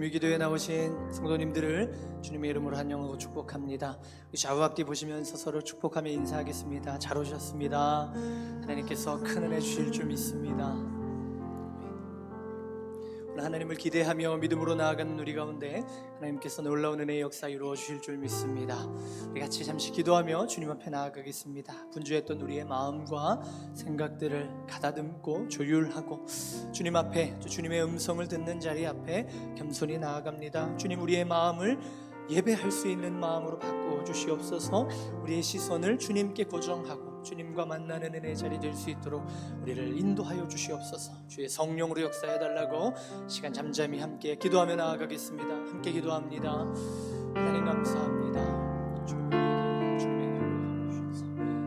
주님의 기도에 나오신 성도님들을 주님의 이름으로 환영하고 축복합니다. 좌우 앞뒤 보시면서 서로 축복하며 인사하겠습니다. 잘 오셨습니다. 하나님께서 큰 은혜 주실 줄 믿습니다. 오늘 하나님을 기대하며 믿음으로 나아가는 우리 가운데 하나님께서 놀라운 은혜의 역사 이루어 주실 줄 믿습니다. 우리 같이 잠시 기도하며 주님 앞에 나아가겠습니다. 분주했던 우리의 마음과 생각들을 가다듬고 조율하고 주님 앞에, 주님의 음성을 듣는 자리 앞에 겸손히 나아갑니다. 주님, 우리의 마음을 예배할 수 있는 마음으로 바꾸어 주시옵소서. 우리의 시선을 주님께 고정하고 주님과 만나는 은혜의 자리 될 수 있도록 우리를 인도하여 주시옵소서. 주의 성령으로 역사해 달라고 시간 잠잠히 함께 기도하며 나아가겠습니다. 함께 기도합니다. 하나님 감사합니다. 주님의 이름으로 주셔서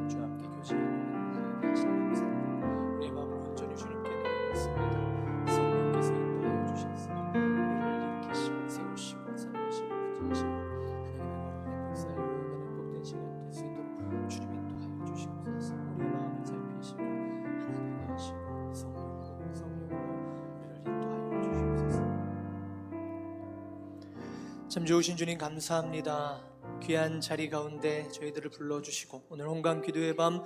주 함께 교제하는 나에게 하시는 감사합니다. 우리의 마음을 온전히 주님께 내려놓습니다. 성령께서 인도하여 주셔서 우리를 일으키시고 세우시고 살리시고 붙드시고 하나님의 모든 역사에 이루어가는 복된 시간 될 수 있도록 주님 인도하여 주시옵소서. 우리의 마음을 살피시고 하나님의 하시고 성령으로 우리를 인도하여 주시옵소서. 참 좋으신 주님 감사합니다. 귀한 자리 가운데 저희들을 불러주시고 오늘 홍강 기도의 밤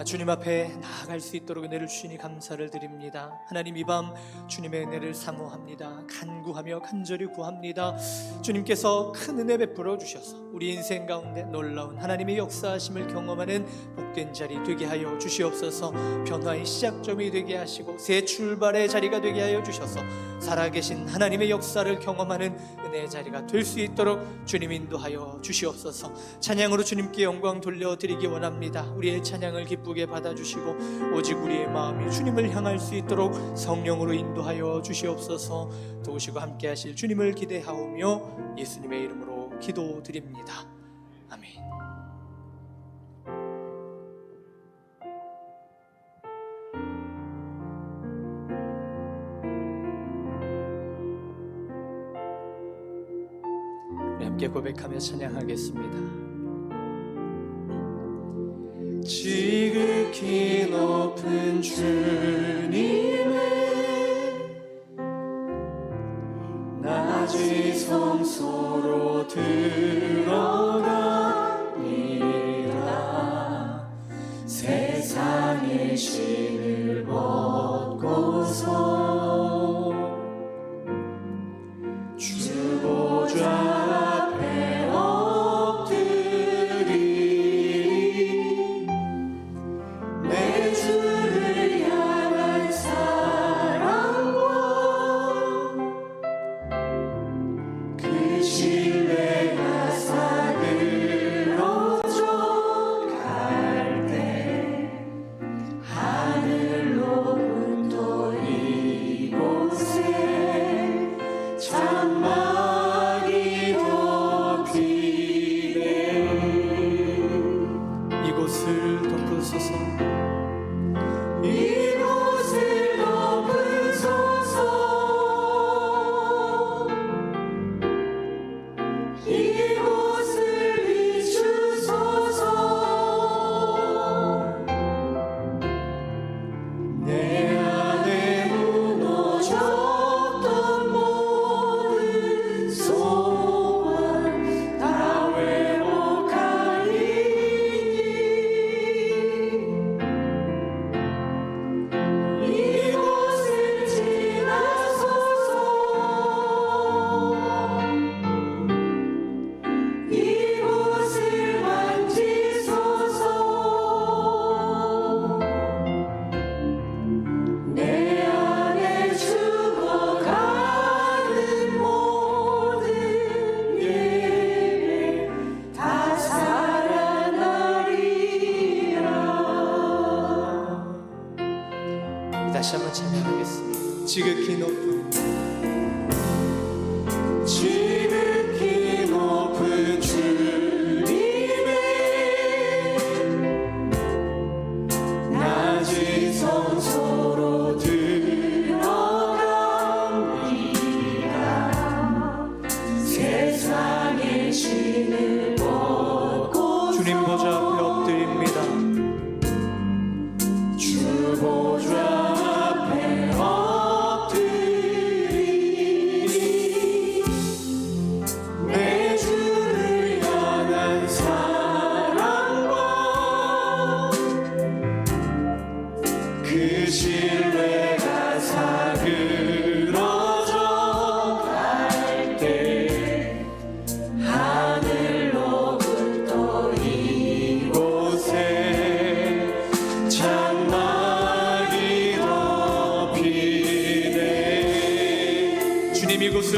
주님 앞에 나아갈 수 있도록 은혜를 주시니 감사를 드립니다. 하나님, 이 밤 주님의 은혜를 사모합니다. 간구하며 간절히 구합니다. 주님께서 큰 은혜 베풀어 주셔서 우리 인생 가운데 놀라운 하나님의 역사하심을 경험하는 복된 자리 되게 하여 주시옵소서. 변화의 시작점이 되게 하시고 새 출발의 자리가 되게 하여 주셔서 살아계신 하나님의 역사를 경험하는 은혜의 자리가 될 수 있도록 주님 인도하여 주시옵소서. 찬양으로 주님께 영광 돌려드리기 원합니다. 우리의 찬양을 기쁘게 받아주시고 오직 우리의 마음이 주님을 향할 수 있도록 성령으로 인도하여 주시옵소서. 도우시고 함께 하실 주님을 기대하오며 예수님의 이름으로 기도드립니다. 아멘. 함께 고백하며 찬양하겠습니다. 지극히 높은 주님의 낮은 성소로 들어가리라. 세상의 신을 벗고서 주 보좌 다시 한번 찬양하겠습니다. 지극히 높은 주님의 낮은 성소로 들어갑니다. 세상의 신을 벗고 주님 보좌 앞에 엎드립니다. 주 보좌 앞에 엎드립니다.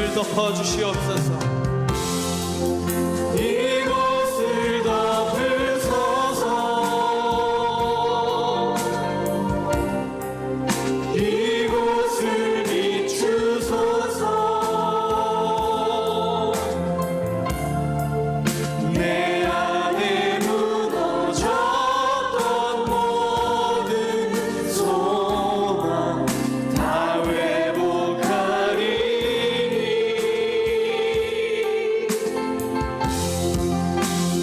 이곳을 덮어주시옵소서. 이곳을 덮으소서. 이곳을 비추소서. 내 안에 무너졌던 모든 소망 다 회복하리니.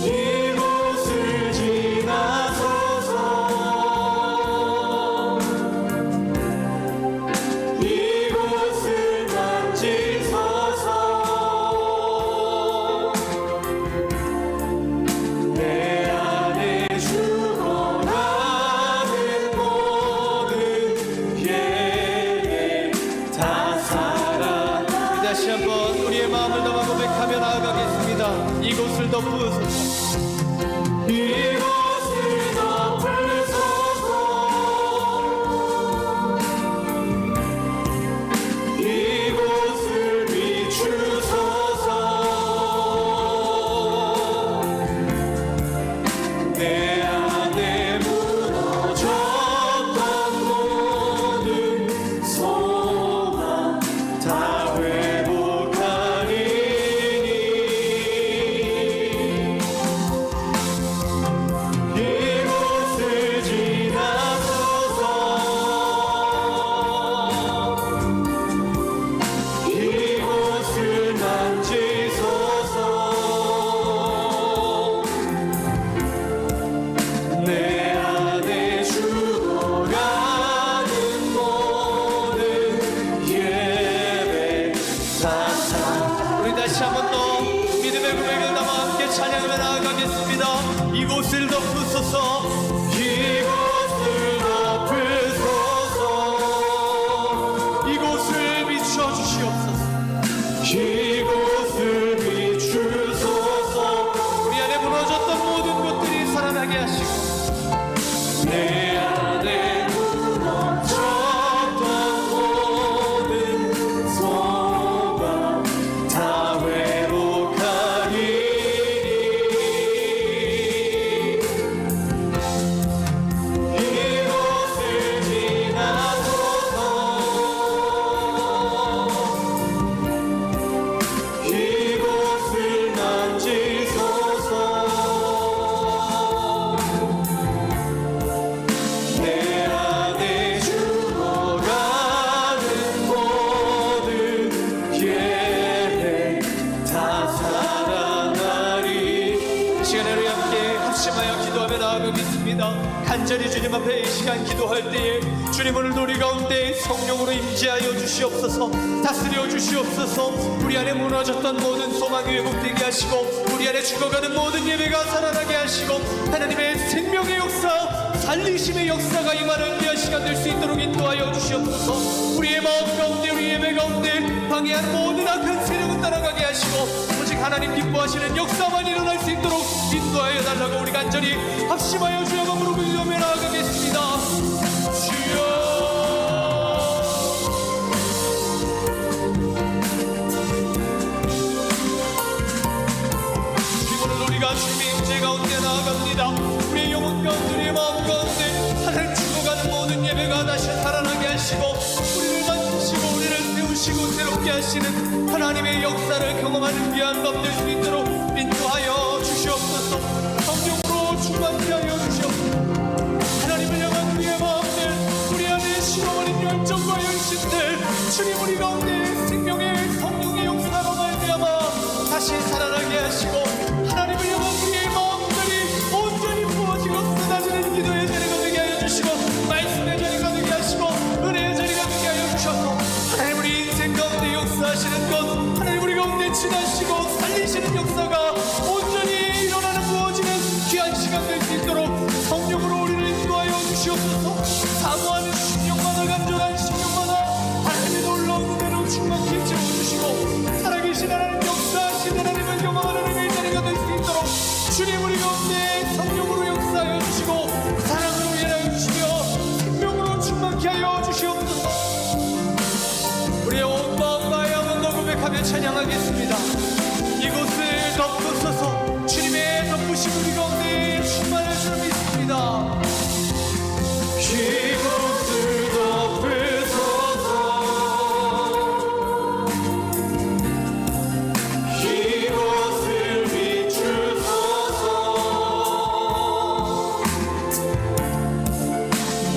이곳을 지나소서. 이곳을 만지소서. 내 안에 죽어가는 모든 예배 다 살아. 다시 한번 우리의 마음을 담아 고백하며 나아가겠습니다. 이곳을 덮으소서. 이곳을 덮으소서. 이곳을 비추소서. 내 안에 무너졌던 모든 소망 다 회복하리니. 이곳을 지나소서. 이곳을 만지소서. 내 안에 죽어가는 모든 예배 다 살아. 우리 다시 한번 더 믿음의 고백을 담아 함께 찬양하며 나아가겠습니다. 이곳을 덮으소서. 이곳을 덮으소서. 이곳을 비춰주시옵소서. 이곳을 비추소서. 우리 안에 무너졌던 모든 것들이 살아나게 하시고 내 안에 무너졌던 모든 소망 다 회복하리니. 이곳을 지나소서. 이곳을 만지소서. 내 안에 죽어가는 모든 예배 다 살아나리. 이 시간에 우리 함께 합심하여 기도하며 나아가겠습니다. 간절히 주님 앞에 이 시간 기도할 때에 주님 오늘 우리 가운데 성령으로 임재하여 주시옵소서. 다스려 주시옵소서. 우리 안에 무너졌던 모든 소망이 회복되게 하시고 우리 안에 죽어가는 모든 예배가 살아나게 하시고 하나님의 생명의 역사, 살리심의 역사가 임하는 귀한 시간 될 수 있도록 인도하여 주시옵소서. 우리의 마음 가운데 우리 예배 가운데 방해한 모든 악한 세력은 따라가게 하시고 오직 하나님 기뻐하시는 역사만 일어날 수 있도록 인도하여 달라고 우리 간절히 합심하여 주여 감으로 기도하며 나아가겠습니다. 주여. 오늘 우리가 주님의 임재 가운데 나아갑니다. 우리의 영혼 가운데 우리의 마음 가운데 하나님 죽어가는 모든 예배가 다시 살아나게 하시고 우리를 만드시고 우리를 세우시고 새롭게 하시는 하나님의 역사를 경험하는 귀한 밤 될 수 있도록 인도하여 주시옵소서. 성령으로 충만케 하여 주시옵소서. 하나님을 향한 우리의 마음들, 우리 안에 식어버린 열정과 열심들, 주님 우리 가운데 생명의 성령의 역사로 말미암아 다시 살아나게 하시고 하나님을 향한 우리의 마음들이 온전히 부어지고 쏟아지는 기도의 자리가 되게 하여 주시고 말씀의 자리가 되게 하시고 은혜의 자리가 되게 하여 주셔서 하나님 우리 인생 가운데 역사하시는 것, 하나님 우리 가운데 지나시고 살리시는 역사가 온전히 일어나는 부어지는 귀한 시간 될 수 있도록 성령으로 우리를 인도하여 주시옵소서. 사모하는 심령마다 간절한 심령마다 하나님의 놀라운 은혜로 충만케 채워주시고 살아계신 하나님 역사하신 하나님을 경험하는 은혜의 자리가 될 수 있도록 주님 우리 가운데 성령으로 역사하여 주시고 사랑으로 일하여 주시며 생명으로 충만케 하여 주시옵소서. 우리의 온 마음과 영혼도 고백하며 찬양 찬양하겠습니다. 이곳을 덮으소서. 주님의 덮으심 우리 가운데 충만할 줄 믿습니다. 이곳을 덮으소서. 이곳을 비추소서.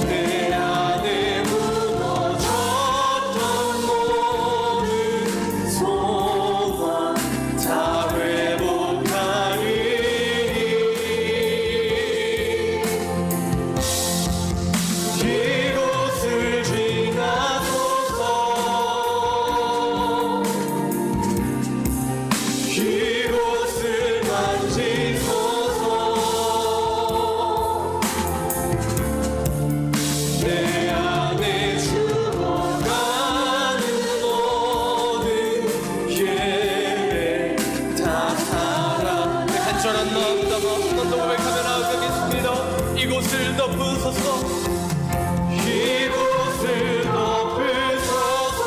내 안에 무너졌던 모든 소망 다 회복하리니 이곳을 지나소서. 이곳을 만지소서. 내 안에 죽어가는 모든 예배 다 살아. 내 간절한 마음 담아 한번더 고백하며 나아가겠습니다. 이곳을 덮으소서. 이곳을 덮으소서.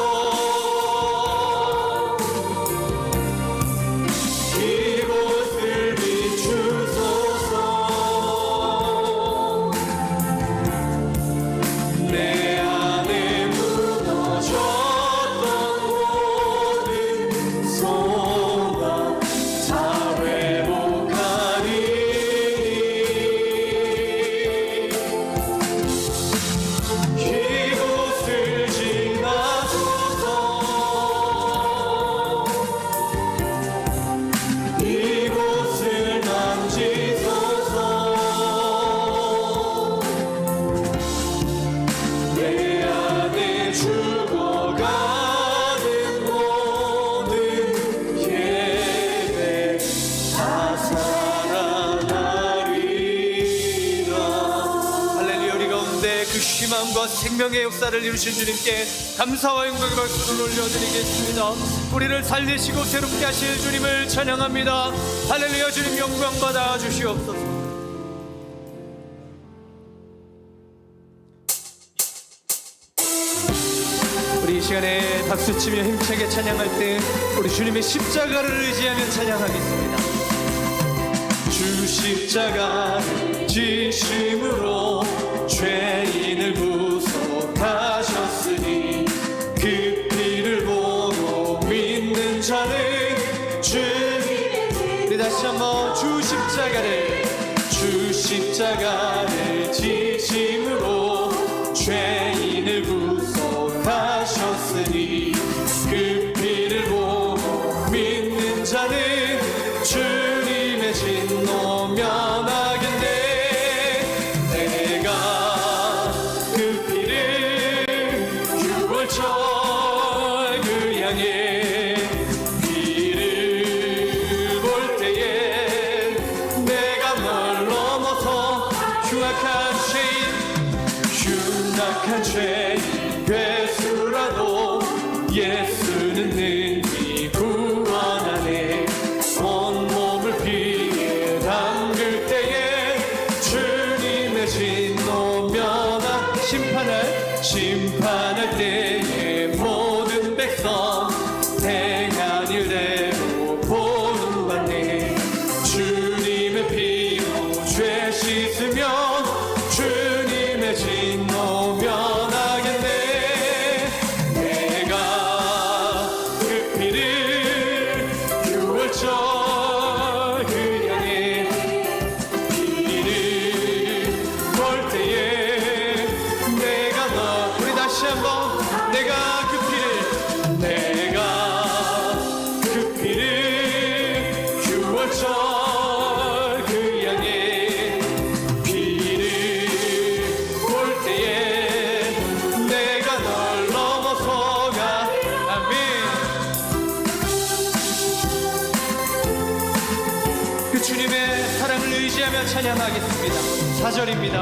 이곳을 비추소서. 내 안에 무너졌던 모든 소망 다 회복하리니 이곳을 지나소서. 이곳을 만지소서. 내 안에 죽어가는 모든 예배 다 살아나리라. 할렐루야. 우리 가운데 그 희망과 생명의 역사를 이루신 주님께 감사와 영광의 박수를 올려드리겠습니다. 우리를 살리시고 새롭게 하실 주님을 찬양합니다. 할렐루야. 주님 영광 받아 주시옵소서. 우리 이 시간에 박수치며 힘차게 찬양할 때 우리 주님의 십자가를 의지하며 찬양하겠습니다. 주 십자가를 지심으로 죄인을 구속하셨으니 그 피를 보고 믿는 자는 주님의 우리 다시 한번 주 십자가를 지심으로 죄인을 구속하셨으니 그 피를 보고 믿는 자는 주님의 진노 면하겠네. 내가 그 피를 6월절 그 양의 피를 볼 때에 내가 널 넘어서 흉악한 죄인 괴수라도 예수는 능히 구원하네. 온몸을 피에 담글 때에 주님의 진노 면하 심판할 때에 모든 백성 행한 일대로 보응받네. 주님의 피로 죄 씻으면 주님의 진노 면하겠네. 내가 그 피를 6월절 그 양의 피를 볼 때에 내가 너 우리 다시 한번 내가 그 피를 6월절 그 양의 피를 볼 때에 내가 널 넘어서가. 아멘. 그 주님의 사랑을 의지하며 찬양하겠습니다. 4절입니다.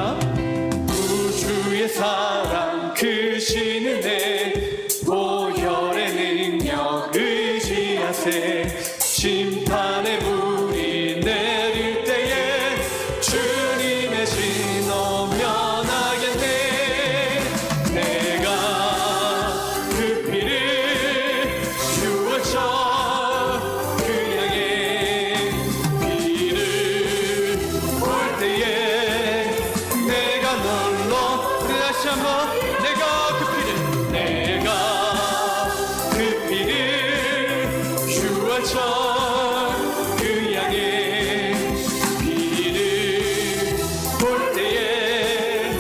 구주의 사랑 크신 은혜 보혈의 능력 의지하세. 심판의 불이 내릴 때에 주님의 진노 면하겠네. 내가 그 피를 6월절 부활절 그 양의 비를 볼 때에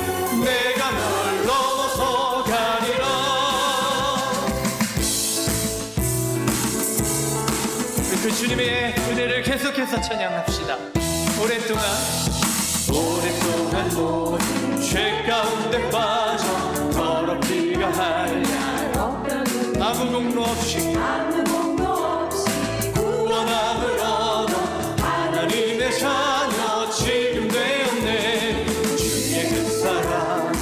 내가 널 넘어서 가리라. 그 주님의 은혜를 계속해서 찬양합시다. 오랫동안 모든 죄 가운데 빠져 더럽기가 하냐 아무 공로 없이 구원함을 얻어 하나님의 자녀 지금 되었네. 주의 그 사랑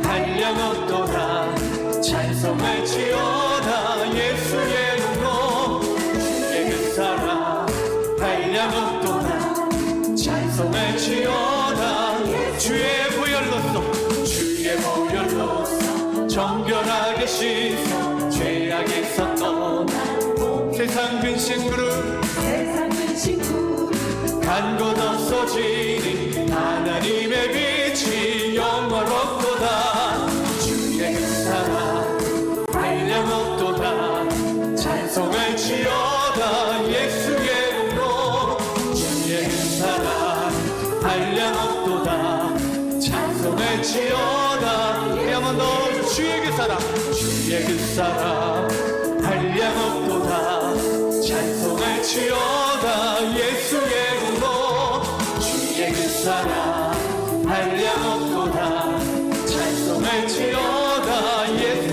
한량 없도다 찬송할지어다 예수의 공로. 주의 그 사랑 한량 없도다 찬송할지어다 주의 보혈로서 정결하게 씻어 죄악에서 떠나 세상 근심 그룹 간 곳 없어지니 하나님의 빛이 영원롭도다. 주의 그 사랑 한량 없도다 찬송할지어다 예수의 공로. 주의 그 사랑 한량 없도다 찬송할지어다. 한번 더 주의 그 사랑 한량 없도다 찬송할지어다 예수의 공로. 주의 그 사랑 한량 없도다 찬송할지어다 예수.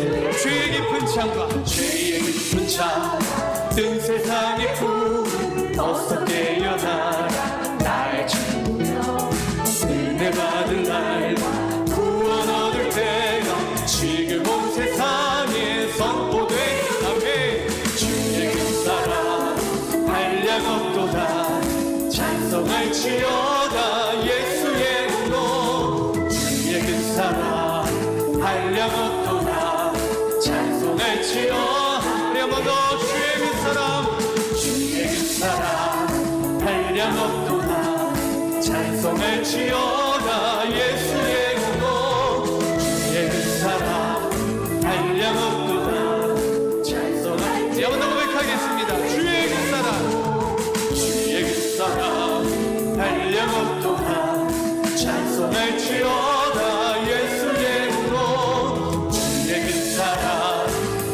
죄의 깊은 창과 죄의 깊은 창 뜬 세상의 품 어서 깨어나라. 나의 친구여 은혜 받을 날 구원 얻을 때가 지금 온 세상에 선포된 아멘. 주의 그 사랑 한량 없도다 찬송할지어다 예수의 공로. 주의 그 사랑 한량 없도다 찬송할지어다. 한 번 더 주의 그 사랑 한량 없도다 찬송할지어다 예수의 공로. 주의 그 사랑 한량 없도다 찬송할지어다. 한번 더 고백하겠습니다. 주의 그 사랑 한량 없도다 찬송할지어다 예수의 공로. 주의 그 사랑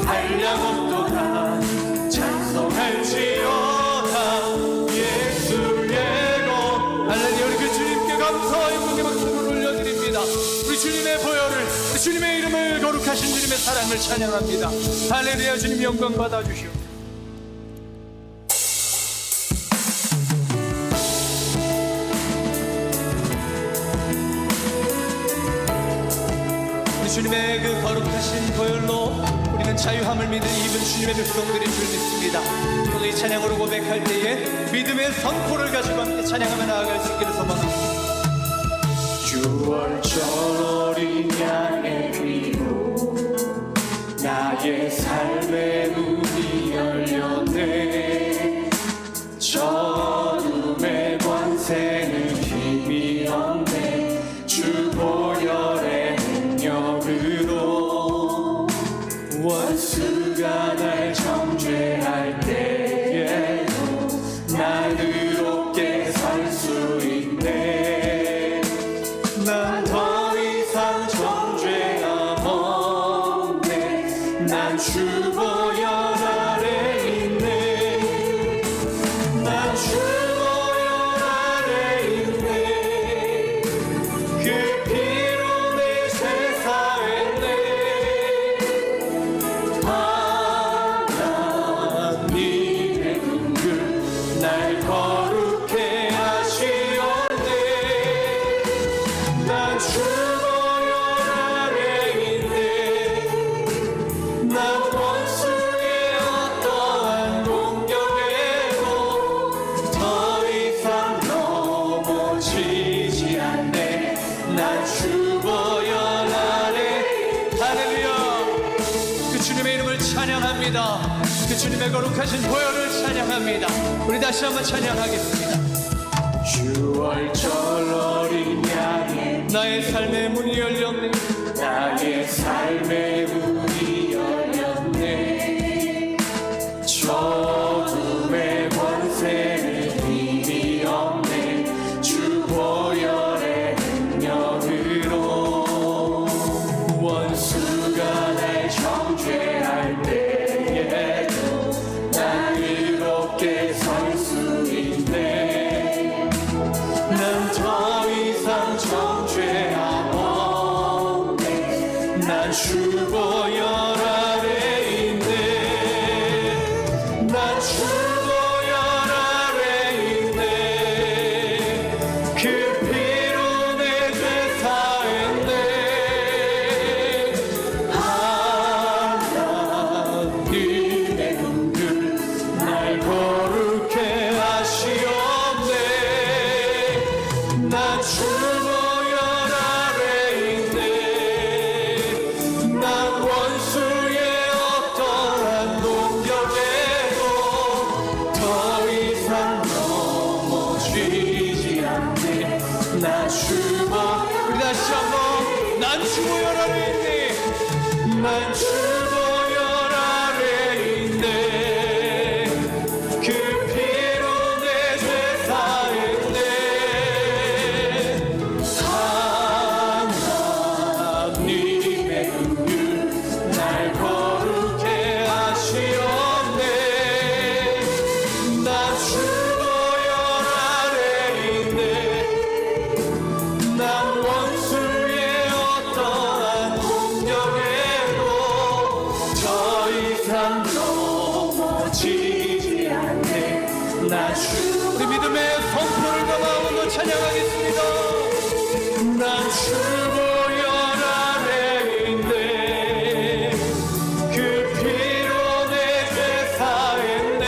한량 없도다 찬송할지어다 예수의 공. 할렐루야. 우리 그 주님께 감사의 문개 박수를 올려드립니다. 우리 주님의 보혈을 우리 주님의 이름을 거룩하신 주님의 사랑을 찬양합니다. 할렐루야. 주님 영광 받아주시오. 우리 주님의 그 거룩하신 보혈로 우리는 자유함을 믿는 입은 주님의 백성들인 줄 믿습니다. 오늘 이 찬양으로 고백할 때에 믿음의 선포를 가지고 함께 찬양하며 나아갈 수 있기를 소망합니다. 6월절 어린 양의 피로 나의 삶의 문이 열렸네. 어둠의 권세는 힘이 없네. 주 보혈의 능력으로 원수가 날 정죄할 때에도 날 의롭게 살 수 있네. 난 더 이상 정죄함 없네. 난 주 보혈 아래 있네. 난 주 보혈 아래 있네. 그 피로 내 죄 사했네. 하나님의 은근 날 거룩해 하시었네. 난 주 보혈 아래 있네. 난 원수의 어떠한 공격에도 더 이상 넘어지지 않네. 난 주 보혈 아래. 할렐루야. 그 주님의 이름을 찬양합니다. 그 주님의 거룩하신 보혈을 찬양합니다. 우리 다시 한번 찬양하겠습니다. 6월절 어린 양의 나의 삶의 문이 열렸네. 나의 삶의 문이 열렸네. 어둠의 주보혈 아래 있네. 난 주보혈 아래 있네. 그 피로 내 죄 사했네. 하나님의 긍휼 날 거룩해 하시었네. 난 주보혈 아래 있네. 난 원수의 어떠한 공격에도 더 이상 넘어지지 않네. 우리 믿음의 선포를 담아오며 찬양하겠습니다. 난 주보혈 아래 있네. 그 피로 내 죄 사했네.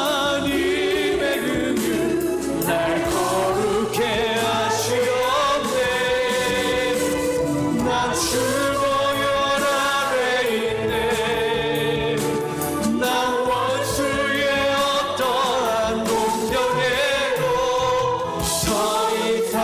하나님의 긍휼 날 거룩해 하시었네. 난 주보혈 아래 있네. 난 원수의 어떠한 공격에도 더 이상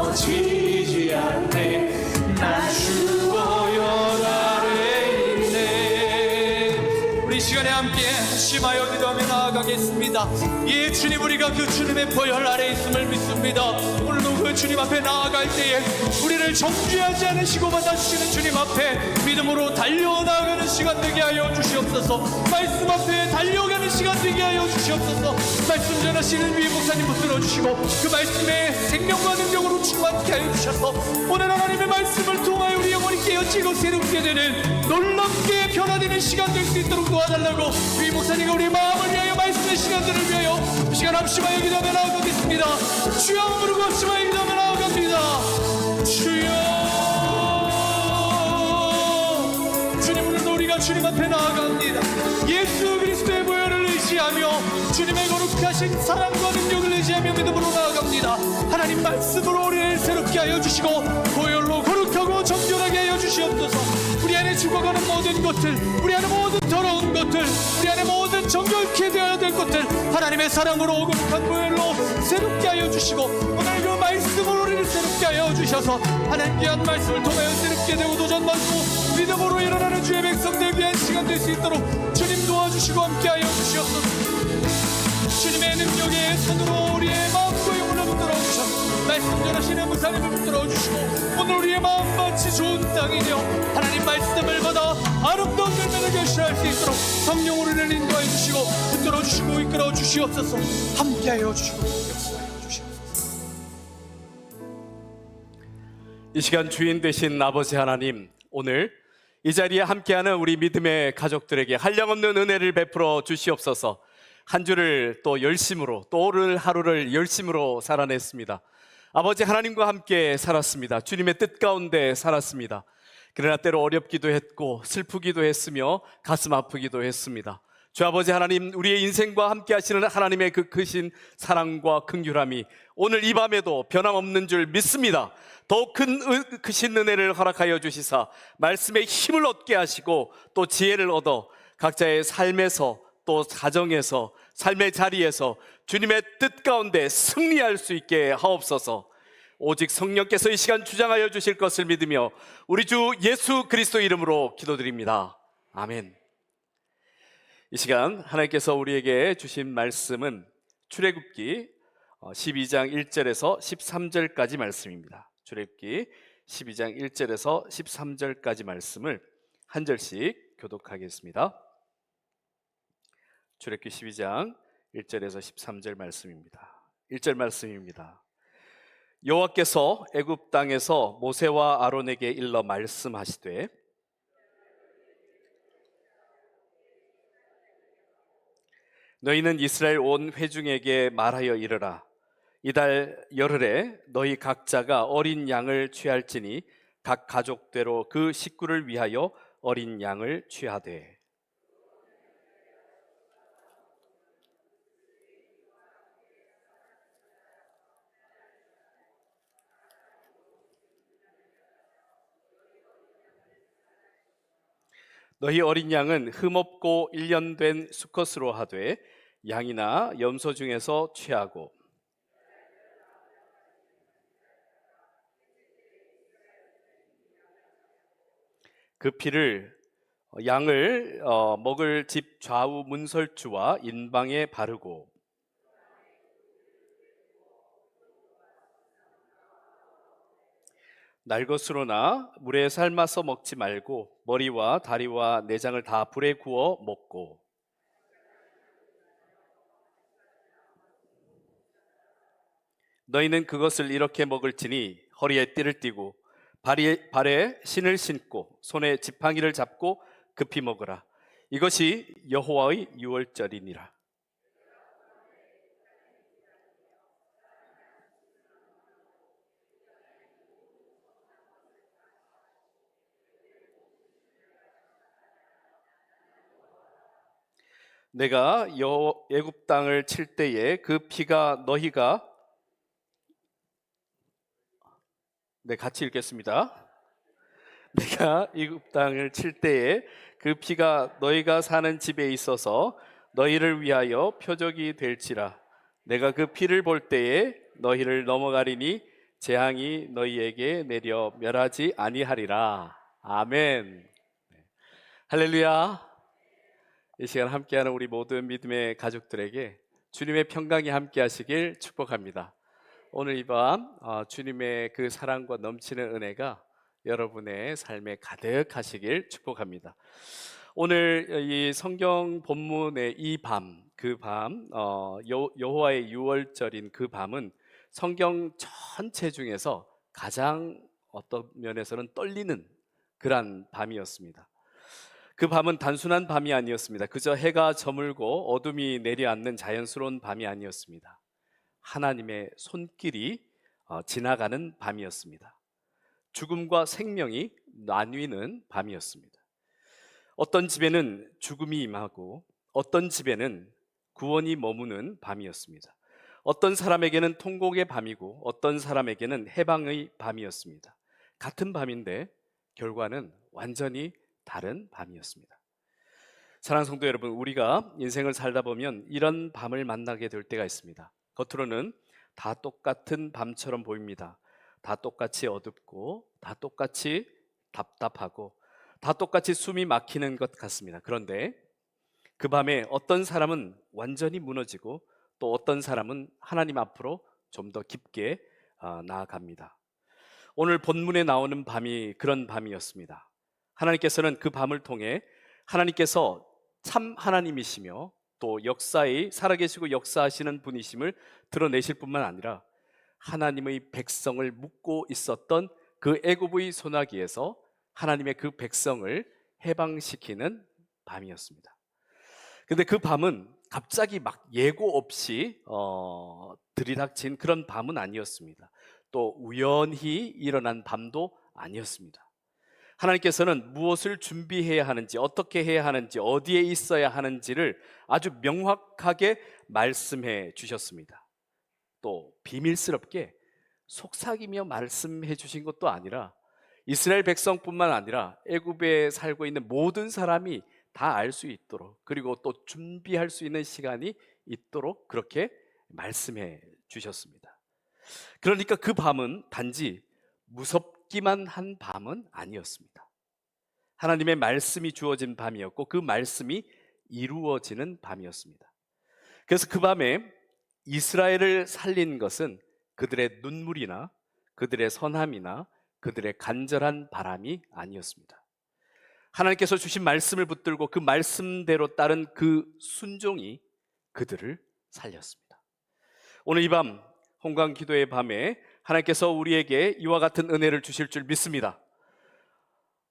넘어지지 않네. 난 주보혈 아래 있네. 우리 시간에 함께 심하여 기도하며 나아가겠습니다. 예, 주님, 우리가 그 주님의 보혈 아래 있음을 믿습니다. 오늘도 그 주님 앞에 나아갈 때에 우리를 정죄하지 않으시고 받아주시는 주님 앞에 믿음으로 달려나가는 시간 되게 하여 주시옵소서. 말씀 앞에 달려가는 시간 되게 하여 주시옵소서. 말씀 전하시는 위 목사님 붙들어 주시고 그 말씀에 생명과 능력으로 충만케 하여 주셔서 오늘 하나님의 말씀을 통하여 우리 영혼이 깨어지고 새롭게 되는 놀랍게 변화되는 시간 될 수 있도록 도와달라고 위 목사님과 우리 마음을 위하여 말씀의 시간들을 위하여 이 시간 합심하여 기도하며 나아가겠습니다. 주여 부르고 합심하여 기도하며 나아갑니다. 주여. 주님, 오늘도 우리가 주님 앞에 나아갑니다. 예수 그리스도의 보혈을 의지하며 주님의 거룩하신 사랑과 능력을 의지하며 믿음으로 나아갑니다. 하나님 말씀으로 우리를 새롭게 하여 주시고 보혈로 거룩하고 정결하게 하여 주시옵소서. 우리 안에 죽어가는 모든 것들, 우리 안에 모든 더러운 것들, 우리 안에 모든 정결케 되어야 될 것들 하나님의 사랑으로 거룩한 보혈로 새롭게 하여 주시고 오늘 그 말씀으로 우리를 새롭게 하여 주셔서 하나님 귀한 말씀을 통하여 새롭게 되고 도전받고 믿음으로 일어나는 주의 백성들 위한 시간 될 수 있도록 주님 도와주시고 함께하여 주시옵소서. 주님의 능력의 손으로 우리의 마음과 영혼을 붙들어 주셔서 말씀 전하시는 목사님을 붙들어 주시고 오늘 우리의 마음밭이 좋은 땅이며 하나님 말씀을 받아 아름다운 열매를 결실할 수 있도록 성령으로 우리를 인도하여 주시고 붙들어 주시고 이끌어 주시옵소서. 함께하여 주시고 역사하여 주시옵소서. 이 시간 주인 되신 아버지 하나님, 오늘 이 자리에 함께하는 우리 믿음의 가족들에게 한량없는 은혜를 베풀어 주시옵소서. 한 주를 또 열심으로, 또 오늘 하루를 열심으로 살아냈습니다. 아버지 하나님과 함께 살았습니다. 주님의 뜻 가운데 살았습니다. 그러나 때로 어렵기도 했고 슬프기도 했으며 가슴 아프기도 했습니다. 주 아버지 하나님, 우리의 인생과 함께 하시는 하나님의 그 크신 사랑과 긍휼함이 오늘 이 밤에도 변함없는 줄 믿습니다. 더욱 큰 크신 은혜를 허락하여 주시사 말씀의 힘을 얻게 하시고 또 지혜를 얻어 각자의 삶에서 또 가정에서 삶의 자리에서 주님의 뜻 가운데 승리할 수 있게 하옵소서. 오직 성령께서 이 시간 주장하여 주실 것을 믿으며 우리 주 예수 그리스도 이름으로 기도드립니다. 아멘. 이 시간 하나님께서 우리에게 주신 말씀은 출애굽기 12장 1절에서 13절까지 말씀입니다. 출애굽기 12장 1절에서 13절까지 말씀을 한 절씩 교독하겠습니다. 출애굽기 12장 1절에서 13절 말씀입니다. 1절 말씀입니다. 여호와께서 애굽 땅에서 모세와 아론에게 일러 말씀하시되 너희는 이스라엘 온 회중에게 말하여 이르라. 이달 열흘에 너희 각자가 어린 양을 취할지니 각 가족대로 그 식구를 위하여 어린 양을 취하되 너희 어린 양은 흠없고 1년 된 수컷으로 하되 양이나 염소 중에서 취하고 그 피를 양을 먹을 집 좌우 문설주와 인방에 바르고 날 것으로나 물에 삶아서 먹지 말고 머리와 다리와 내장을 다 불에 구워 먹고 너희는 그것을 이렇게 먹을지니 허리에 띠를 띠고 발에 신을 신고 손에 지팡이를 잡고 급히 먹으라. 이것이 여호와의 유월절이니라. 내가 애굽 땅을 칠 때에 그 피가 너희가 같이 읽겠습니다. 내가 애굽 땅을 칠 때에 그 피가 너희가 사는 집에 있어서 너희를 위하여 표적이 될지라. 내가 그 피를 볼 때에 너희를 넘어가리니 재앙이 너희에게 내려 멸하지 아니하리라. 아멘. 할렐루야. 이 시간 함께하는 우리 모든 믿음의 가족들에게 주님의 평강이 함께하시길 축복합니다. 오늘 이 밤 주님의 그 사랑과 넘치는 은혜가 여러분의 삶에 가득하시길 축복합니다. 오늘 이 성경 본문의 이 밤, 그 밤, 여호와의 유월절인 그 밤은 성경 전체 중에서 가장 어떤 면에서는 떨리는 그런 밤이었습니다. 그 밤은 단순한 밤이 아니었습니다. 그저 해가 저물고 어둠이 내려앉는 자연스러운 밤이 아니었습니다. 하나님의 손길이 지나가는 밤이었습니다. 죽음과 생명이 나뉘는 밤이었습니다. 어떤 집에는 죽음이 임하고 어떤 집에는 구원이 머무는 밤이었습니다. 어떤 사람에게는 통곡의 밤이고 어떤 사람에게는 해방의 밤이었습니다. 같은 밤인데 결과는 완전히 다른 밤이었습니다. 사랑하는 성도 여러분, 우리가 인생을 살다 보면 이런 밤을 만나게 될 때가 있습니다. 겉으로는 다 똑같은 밤처럼 보입니다. 다 똑같이 어둡고 다 똑같이 답답하고 다 똑같이 숨이 막히는 것 같습니다. 그런데 그 밤에 어떤 사람은 완전히 무너지고 또 어떤 사람은 하나님 앞으로 좀 더 깊게 나아갑니다. 오늘 본문에 나오는 밤이 그런 밤이었습니다. 하나님께서는 그 밤을 통해 하나님께서 참 하나님이시며 또 역사에 살아계시고 역사하시는 분이심을 드러내실 뿐만 아니라 하나님의 백성을 묶고 있었던 그 애굽의 소나기에서 하나님의 그 백성을 해방시키는 밤이었습니다. 근데 그 밤은 갑자기 막 예고 없이 들이닥친 그런 밤은 아니었습니다. 또 우연히 일어난 밤도 아니었습니다. 하나님께서는 무엇을 준비해야 하는지, 어떻게 해야 하는지, 어디에 있어야 하는지를 아주 명확하게 말씀해 주셨습니다. 또 비밀스럽게 속삭이며 말씀해 주신 것도 아니라 이스라엘 백성뿐만 아니라 애굽에 살고 있는 모든 사람이 다 알 수 있도록, 그리고 또 준비할 수 있는 시간이 있도록 그렇게 말씀해 주셨습니다. 그러니까 그 밤은 단지 무섭기만 한 밤은 아니었습니다. 하나님의 말씀이 주어진 밤이었고 그 말씀이 이루어지는 밤이었습니다. 그래서 그 밤에 이스라엘을 살린 것은 그들의 눈물이나 그들의 선함이나 그들의 간절한 바람이 아니었습니다. 하나님께서 주신 말씀을 붙들고 그 말씀대로 따른 그 순종이 그들을 살렸습니다. 오늘 이 밤 홍강 기도의 밤에 하나님께서 우리에게 이와 같은 은혜를 주실 줄 믿습니다.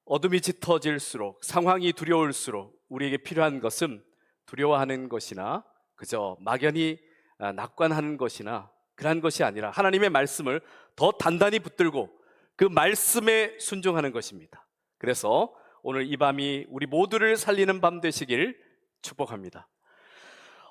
어둠이 짙어질수록, 상황이 두려울수록 우리에게 필요한 것은 두려워하는 것이나 그저 막연히 낙관하는 것이나 그러한 것이 아니라 하나님의 말씀을 더 단단히 붙들고 그 말씀에 순종하는 것입니다. 그래서 오늘 이 밤이 우리 모두를 살리는 밤 되시길 축복합니다.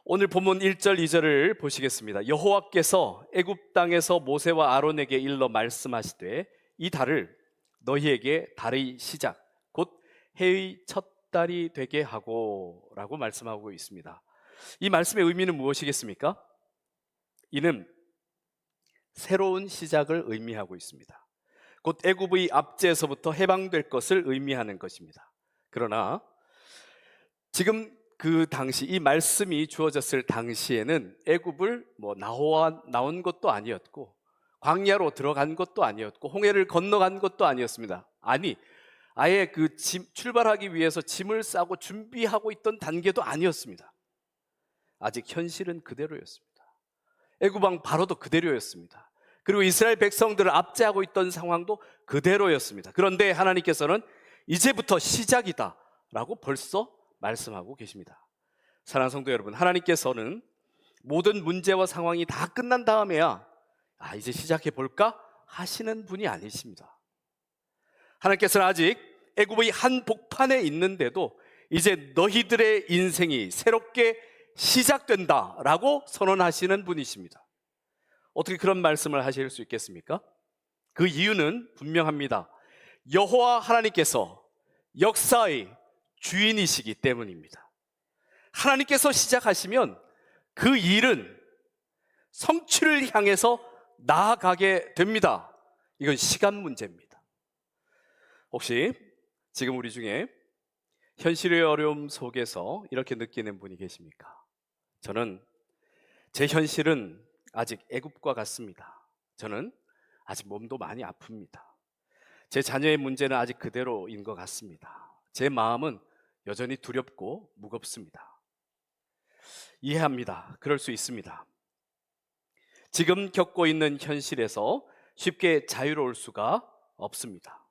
오늘 본문 1절 2절을 보시겠습니다. 여호와께서 애굽 땅에서 모세와 아론에게 일러 말씀하시되 이 달을 너희에게 달의 시작 곧 해의 첫 달이 되게 하고 라고 말씀하고 있습니다. 이 말씀의 의미는 무엇이겠습니까? 이는 새로운 시작을 의미하고 있습니다. 곧 애굽의 압제에서부터 해방될 것을 의미하는 것입니다. 그러나 지금 그 당시 이 말씀이 주어졌을 당시에는 애굽을 나온 것도 아니었고 광야로 들어간 것도 아니었고 홍해를 건너간 것도 아니었습니다. 아니, 아예 출발하기 위해서 짐을 싸고 준비하고 있던 단계도 아니었습니다. 아직 현실은 그대로였습니다. 애굽 왕 바로도 그대로였습니다. 그리고 이스라엘 백성들을 압제하고 있던 상황도 그대로였습니다. 그런데 하나님께서는 이제부터 시작이다 라고 벌써 말씀하고 계십니다. 사랑하는 성도 여러분, 하나님께서는 모든 문제와 상황이 다 끝난 다음에야 이제 시작해 볼까 하시는 분이 아니십니다. 하나님께서는 아직 애굽의 한복판에 있는데도 이제 너희들의 인생이 새롭게 시작된다라고 선언하시는 분이십니다. 어떻게 그런 말씀을 하실 수 있겠습니까? 그 이유는 분명합니다. 여호와 하나님께서 역사의 주인이시기 때문입니다. 하나님께서 시작하시면 그 일은 성취를 향해서 나아가게 됩니다. 이건 시간 문제입니다. 혹시 지금 우리 중에 현실의 어려움 속에서 이렇게 느끼는 분이 계십니까? 저는 제 현실은 아직 애굽과 같습니다. 저는 아직 몸도 많이 아픕니다. 제 자녀의 문제는 아직 그대로인 것 같습니다. 제 마음은 여전히 두렵고 무겁습니다. 이해합니다. 그럴 수 있습니다. 지금 겪고 있는 현실에서 쉽게 자유로울 수가 없습니다.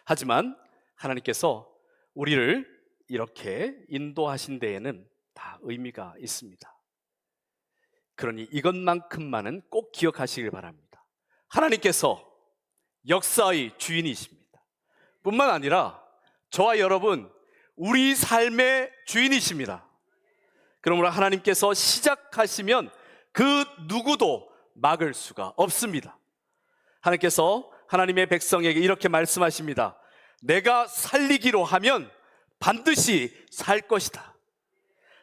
하지만 하나님께서 우리를 이렇게 인도하신 데에는 다 의미가 있습니다. 그러니 이것만큼만은 꼭 기억하시길 바랍니다. 하나님께서 역사의 주인이십니다. 뿐만 아니라 저와 여러분, 우리 삶의 주인이십니다. 그러므로 하나님께서 시작하시면 그 누구도 막을 수가 없습니다. 하나님께서 하나님의 백성에게 이렇게 말씀하십니다. 내가 살리기로 하면 반드시 살 것이다.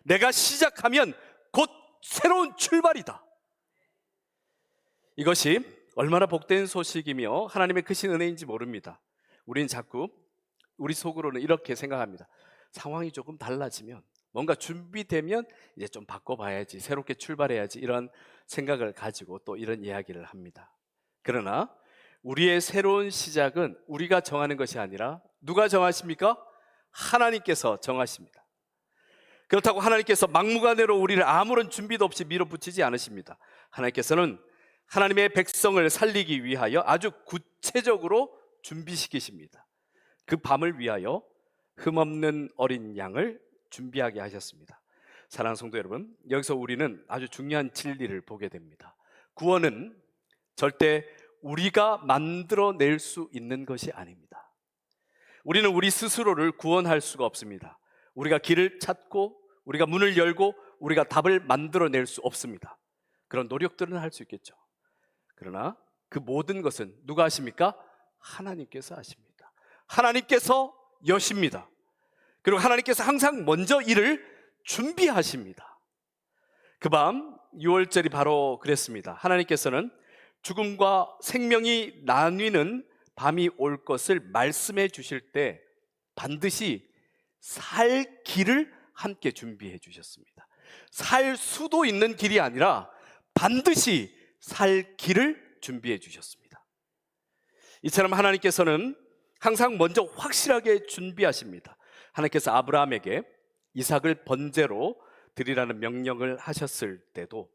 내가 시작하면 곧 새로운 출발이다. 이것이 얼마나 복된 소식이며 하나님의 크신 은혜인지 모릅니다. 우리는 자꾸 우리 속으로는 이렇게 생각합니다. 상황이 조금 달라지면, 뭔가 준비되면 이제 좀 바꿔봐야지, 새롭게 출발해야지, 이런 생각을 가지고 또 이런 이야기를 합니다. 그러나 우리의 새로운 시작은 우리가 정하는 것이 아니라 누가 정하십니까? 하나님께서 정하십니다. 그렇다고 하나님께서 막무가내로 우리를 아무런 준비도 없이 밀어붙이지 않으십니다. 하나님께서는 하나님의 백성을 살리기 위하여 아주 구체적으로 준비시키십니다. 그 밤을 위하여 흠없는 어린 양을 준비하게 하셨습니다. 사랑하는 성도 여러분, 여기서 우리는 아주 중요한 진리를 보게 됩니다. 구원은 절대 우리가 만들어낼 수 있는 것이 아닙니다. 우리는 우리 스스로를 구원할 수가 없습니다. 우리가 길을 찾고 우리가 문을 열고 우리가 답을 만들어낼 수 없습니다. 그런 노력들은 할 수 있겠죠. 그러나 그 모든 것은 누가 하십니까? 하나님께서 하십니다. 하나님께서 여십니다. 그리고 하나님께서 항상 먼저 일을 준비하십니다. 그 밤 6월절이 바로 그랬습니다. 하나님께서는 죽음과 생명이 나뉘는 밤이 올 것을 말씀해 주실 때 반드시 살 길을 함께 준비해 주셨습니다. 살 수도 있는 길이 아니라 반드시 살 길을 준비해 주셨습니다. 이처럼 하나님께서는 항상 먼저 확실하게 준비하십니다. 하나님께서 아브라함에게 이삭을 번제로 드리라는 명령을 하셨을 때도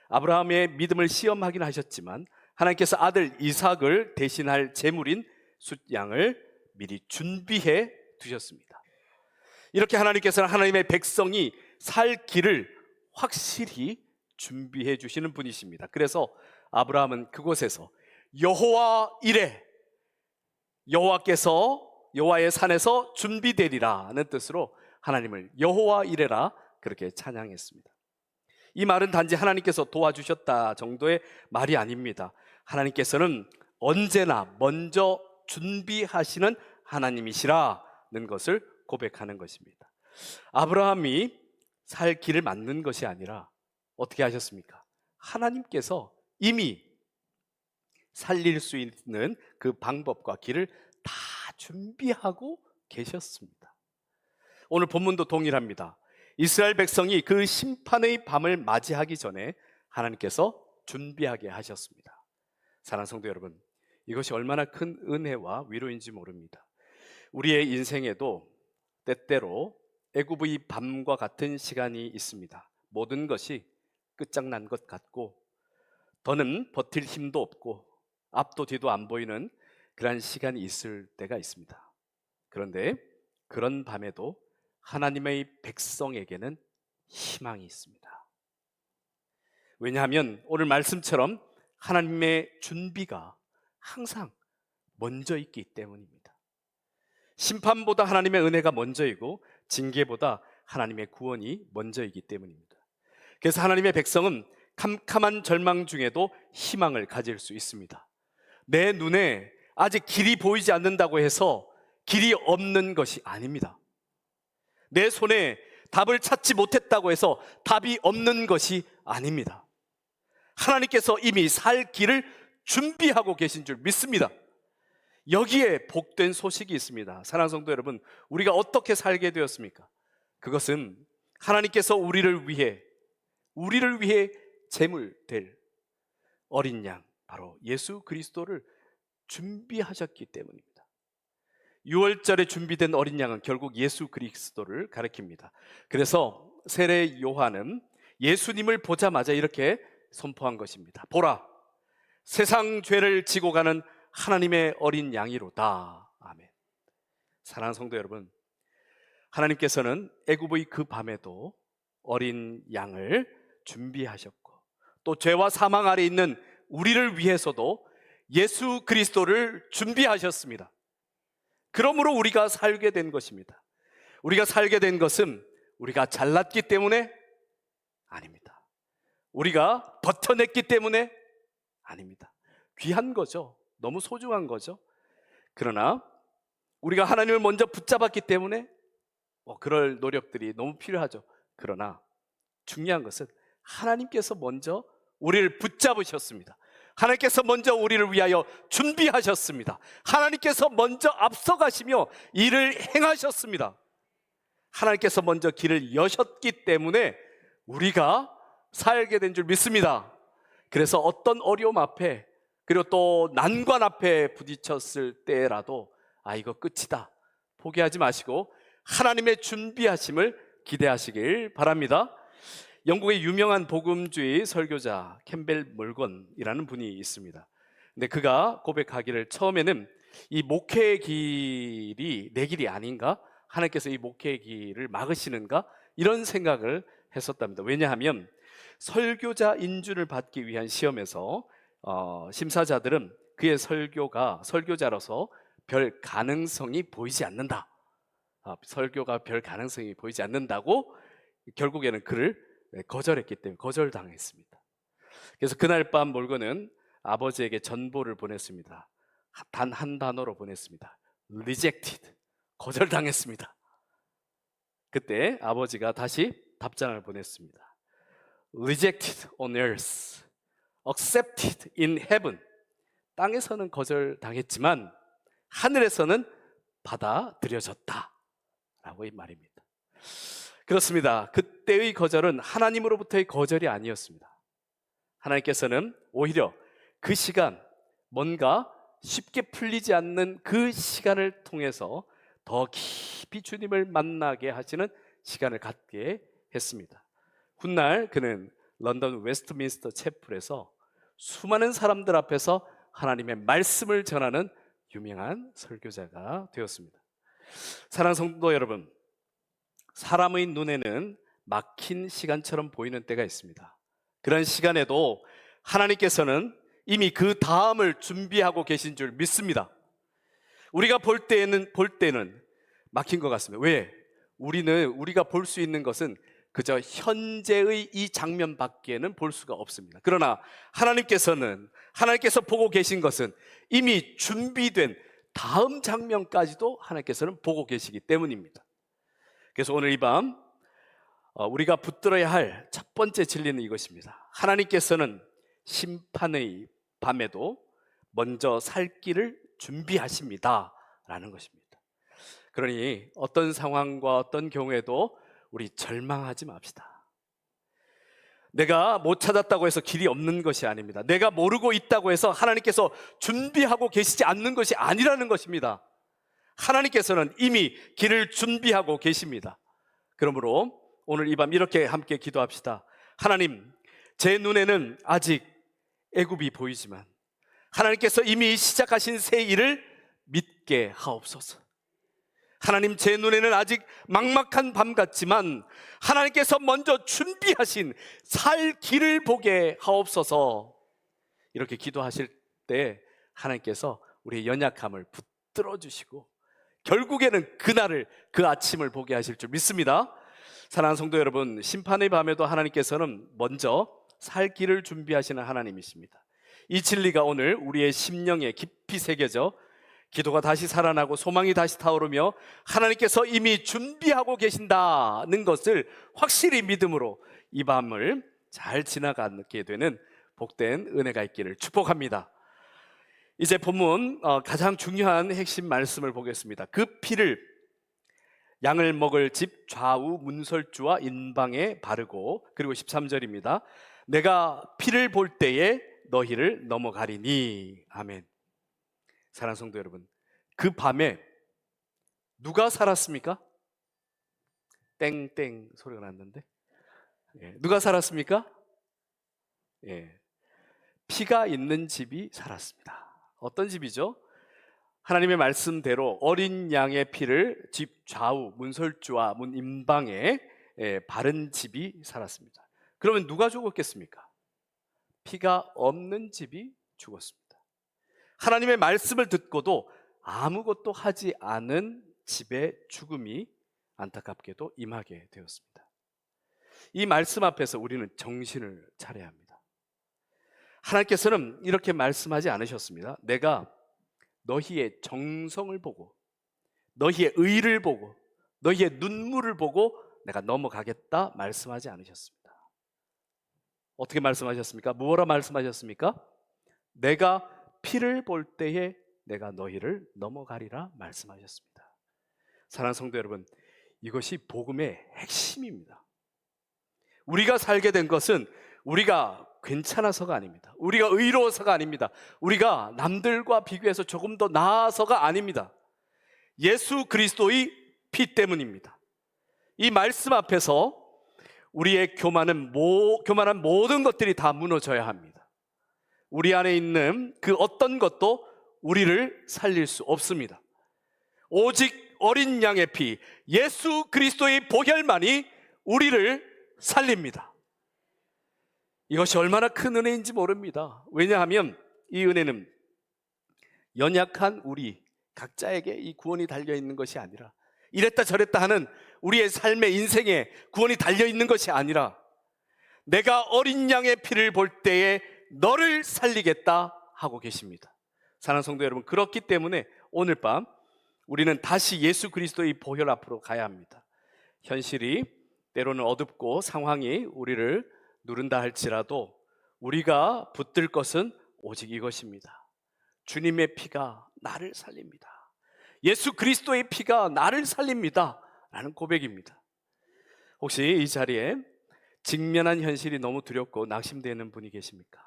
아브라함의 믿음을 시험하긴 하셨지만 하나님께서 아들 이삭을 대신할 제물인 숫양을 미리 준비해 두셨습니다. 이렇게 하나님께서는 하나님의 백성이 살 길을 확실히 준비해 주시는 분이십니다. 그래서 아브라함은 그곳에서 여호와 이레, 여호와께서 여호와의 산에서 준비되리라는 뜻으로 하나님을 여호와 이레라 그렇게 찬양했습니다. 이 말은 단지 하나님께서 도와주셨다 정도의 말이 아닙니다. 하나님께서는 언제나 먼저 준비하시는 하나님이시라는 것을 고백하는 것입니다. 아브라함이 살 길을 만든 것이 아니라 어떻게 하셨습니까? 하나님께서 이미 살릴 수 있는 그 방법과 길을 다 준비하고 계셨습니다. 오늘 본문도 동일합니다. 이스라엘 백성이 그 심판의 밤을 맞이하기 전에 하나님께서 준비하게 하셨습니다. 사랑하는 성도 여러분, 이것이 얼마나 큰 은혜와 위로인지 모릅니다. 우리의 인생에도 때때로 애굽의 밤과 같은 시간이 있습니다. 모든 것이 끝장난 것 같고 더는 버틸 힘도 없고 앞도 뒤도 안 보이는 그런 시간이 있을 때가 있습니다. 그런데 그런 밤에도 하나님의 백성에게는 희망이 있습니다. 왜냐하면 오늘 말씀처럼 하나님의 준비가 항상 먼저 있기 때문입니다. 심판보다 하나님의 은혜가 먼저이고 징계보다 하나님의 구원이 먼저이기 때문입니다. 그래서 하나님의 백성은 캄캄한 절망 중에도 희망을 가질 수 있습니다. 내 눈에 아직 길이 보이지 않는다고 해서 길이 없는 것이 아닙니다. 내 손에 답을 찾지 못했다고 해서 답이 없는 것이 아닙니다. 하나님께서 이미 살 길을 준비하고 계신 줄 믿습니다. 여기에 복된 소식이 있습니다. 사랑하는 성도 여러분, 우리가 어떻게 살게 되었습니까? 그것은 하나님께서 우리를 위해 제물 될 어린 양, 바로 예수 그리스도를 준비하셨기 때문입니다. 6월절에 준비된 어린 양은 결국 예수 그리스도를 가리킵니다. 그래서 세례 요한은 예수님을 보자마자 이렇게 선포한 것입니다. 보라, 세상 죄를 지고 가는 하나님의 어린 양이로다. 아멘. 사랑하는 성도 여러분, 하나님께서는 애굽의 그 밤에도 어린 양을 준비하셨고 또 죄와 사망 아래 있는 우리를 위해서도 예수 그리스도를 준비하셨습니다. 그러므로 우리가 살게 된 것입니다. 우리가 살게 된 것은 우리가 잘났기 때문에 아닙니다. 우리가 버텨냈기 때문에 아닙니다. 귀한 거죠. 너무 소중한 거죠. 그러나 우리가 하나님을 먼저 붙잡았기 때문에 그럴 노력들이 너무 필요하죠. 그러나 중요한 것은 하나님께서 먼저 우리를 붙잡으셨습니다. 하나님께서 먼저 우리를 위하여 준비하셨습니다. 하나님께서 먼저 앞서가시며 일을 행하셨습니다. 하나님께서 먼저 길을 여셨기 때문에 우리가 살게 된 줄 믿습니다. 그래서 어떤 어려움 앞에 그리고 또 난관 앞에 부딪혔을 때라도 이거 끝이다 포기하지 마시고 하나님의 준비하심을 기대하시길 바랍니다. 영국의 유명한 복음주의 설교자 캠벨 몰건이라는 분이 있습니다. 근데 그가 고백하기를 처음에는 이 목회의 길이 내 길이 아닌가? 하나님께서 이 목회의 길을 막으시는가? 이런 생각을 했었답니다. 왜냐하면 설교자 인준을 받기 위한 시험에서 심사자들은 그의 설교자로서 별 가능성이 보이지 않는다. 설교가 별 가능성이 보이지 않는다고 결국에는 그를 거절했기 때문에 거절당했습니다. 그래서 그날 밤 몰건은 아버지에게 전보를 보냈습니다. 단 한 단어로 보냈습니다. rejected, 거절당했습니다. 그때 아버지가 다시 답장을 보냈습니다. rejected on earth, accepted in heaven. 땅에서는 거절당했지만 하늘에서는 받아들여졌다 라고 이 말입니다. 그렇습니다. 그때의 거절은 하나님으로부터의 거절이 아니었습니다. 하나님께서는 오히려 그 시간, 뭔가 쉽게 풀리지 않는 그 시간을 통해서 더 깊이 주님을 만나게 하시는 시간을 갖게 했습니다. 훗날 그는 런던 웨스트민스터 채플에서 수많은 사람들 앞에서 하나님의 말씀을 전하는 유명한 설교자가 되었습니다. 사랑하는 성도 여러분, 사람의 눈에는 막힌 시간처럼 보이는 때가 있습니다. 그런 시간에도 하나님께서는 이미 그 다음을 준비하고 계신 줄 믿습니다. 우리가 볼 때는 막힌 것 같습니다. 왜? 우리가 볼 수 있는 것은 그저 현재의 이 장면 밖에는 볼 수가 없습니다. 그러나 하나님께서 보고 계신 것은 이미 준비된 다음 장면까지도 하나님께서는 보고 계시기 때문입니다. 그래서 오늘 이 밤 우리가 붙들어야 할 첫 번째 진리는 이것입니다. 하나님께서는 심판의 밤에도 먼저 살 길을 준비하십니다 라는 것입니다. 그러니 어떤 상황과 어떤 경우에도 우리 절망하지 맙시다. 내가 못 찾았다고 해서 길이 없는 것이 아닙니다. 내가 모르고 있다고 해서 하나님께서 준비하고 계시지 않는 것이 아니라는 것입니다. 하나님께서는 이미 길을 준비하고 계십니다. 그러므로 오늘 이 밤 이렇게 함께 기도합시다. 하나님, 제 눈에는 아직 애굽이 보이지만 하나님께서 이미 시작하신 새 일을 믿게 하옵소서. 하나님, 제 눈에는 아직 막막한 밤 같지만 하나님께서 먼저 준비하신 살 길을 보게 하옵소서. 이렇게 기도하실 때 하나님께서 우리의 연약함을 붙들어 주시고 결국에는 그날을, 그 아침을 보게 하실 줄 믿습니다. 사랑하는 성도 여러분, 심판의 밤에도 하나님께서는 먼저 살 길을 준비하시는 하나님이십니다. 이 진리가 오늘 우리의 심령에 깊이 새겨져 기도가 다시 살아나고 소망이 다시 타오르며 하나님께서 이미 준비하고 계신다는 것을 확실히 믿음으로 이 밤을 잘 지나가게 되는 복된 은혜가 있기를 축복합니다. 이제 본문 가장 중요한 핵심 말씀을 보겠습니다. 그 피를 양을 먹을 집 좌우 문설주와 인방에 바르고, 그리고 13절입니다. 내가 피를 볼 때에 너희를 넘어가리니. 아멘. 사랑하는 성도 여러분, 그 밤에 누가 살았습니까? 땡땡 소리가 났는데, 누가 살았습니까? 피가 있는 집이 살았습니다. 어떤 집이죠? 하나님의 말씀대로 어린 양의 피를 집 좌우 문설주와 문 인방에 바른 집이 살았습니다. 그러면 누가 죽었겠습니까? 피가 없는 집이 죽었습니다. 하나님의 말씀을 듣고도 아무것도 하지 않은 집의 죽음이 안타깝게도 임하게 되었습니다. 이 말씀 앞에서 우리는 정신을 차려야 합니다. 하나님께서는 이렇게 말씀하지 않으셨습니다. 내가 너희의 정성을 보고, 너희의 의를 보고, 너희의 눈물을 보고 내가 넘어가겠다 말씀하지 않으셨습니다. 어떻게 말씀하셨습니까? 무엇라 말씀하셨습니까? 내가 피를 볼 때에 내가 너희를 넘어가리라 말씀하셨습니다. 사랑하는 성도 여러분, 이것이 복음의 핵심입니다. 우리가 살게 된 것은 우리가 괜찮아서가 아닙니다. 우리가 의로워서가 아닙니다. 우리가 남들과 비교해서 조금 더 나아서가 아닙니다. 예수 그리스도의 피 때문입니다. 이 말씀 앞에서 우리의 교만한 모든 것들이 다 무너져야 합니다. 우리 안에 있는 그 어떤 것도 우리를 살릴 수 없습니다. 오직 어린 양의 피, 예수 그리스도의 보혈만이 우리를 살립니다. 이것이 얼마나 큰 은혜인지 모릅니다. 왜냐하면 이 은혜는 연약한 우리 각자에게 이 구원이 달려있는 것이 아니라, 이랬다 저랬다 하는 우리의 삶의 인생에 구원이 달려있는 것이 아니라, 내가 어린 양의 피를 볼 때에 너를 살리겠다 하고 계십니다. 사랑하는 성도 여러분, 그렇기 때문에 오늘 밤 우리는 다시 예수 그리스도의 보혈 앞으로 가야 합니다. 현실이 때로는 어둡고 상황이 우리를 누른다 할지라도 우리가 붙들 것은 오직 이것입니다. 주님의 피가 나를 살립니다. 예수 그리스도의 피가 나를 살립니다 라는 고백입니다. 혹시 이 자리에 직면한 현실이 너무 두렵고 낙심되는 분이 계십니까?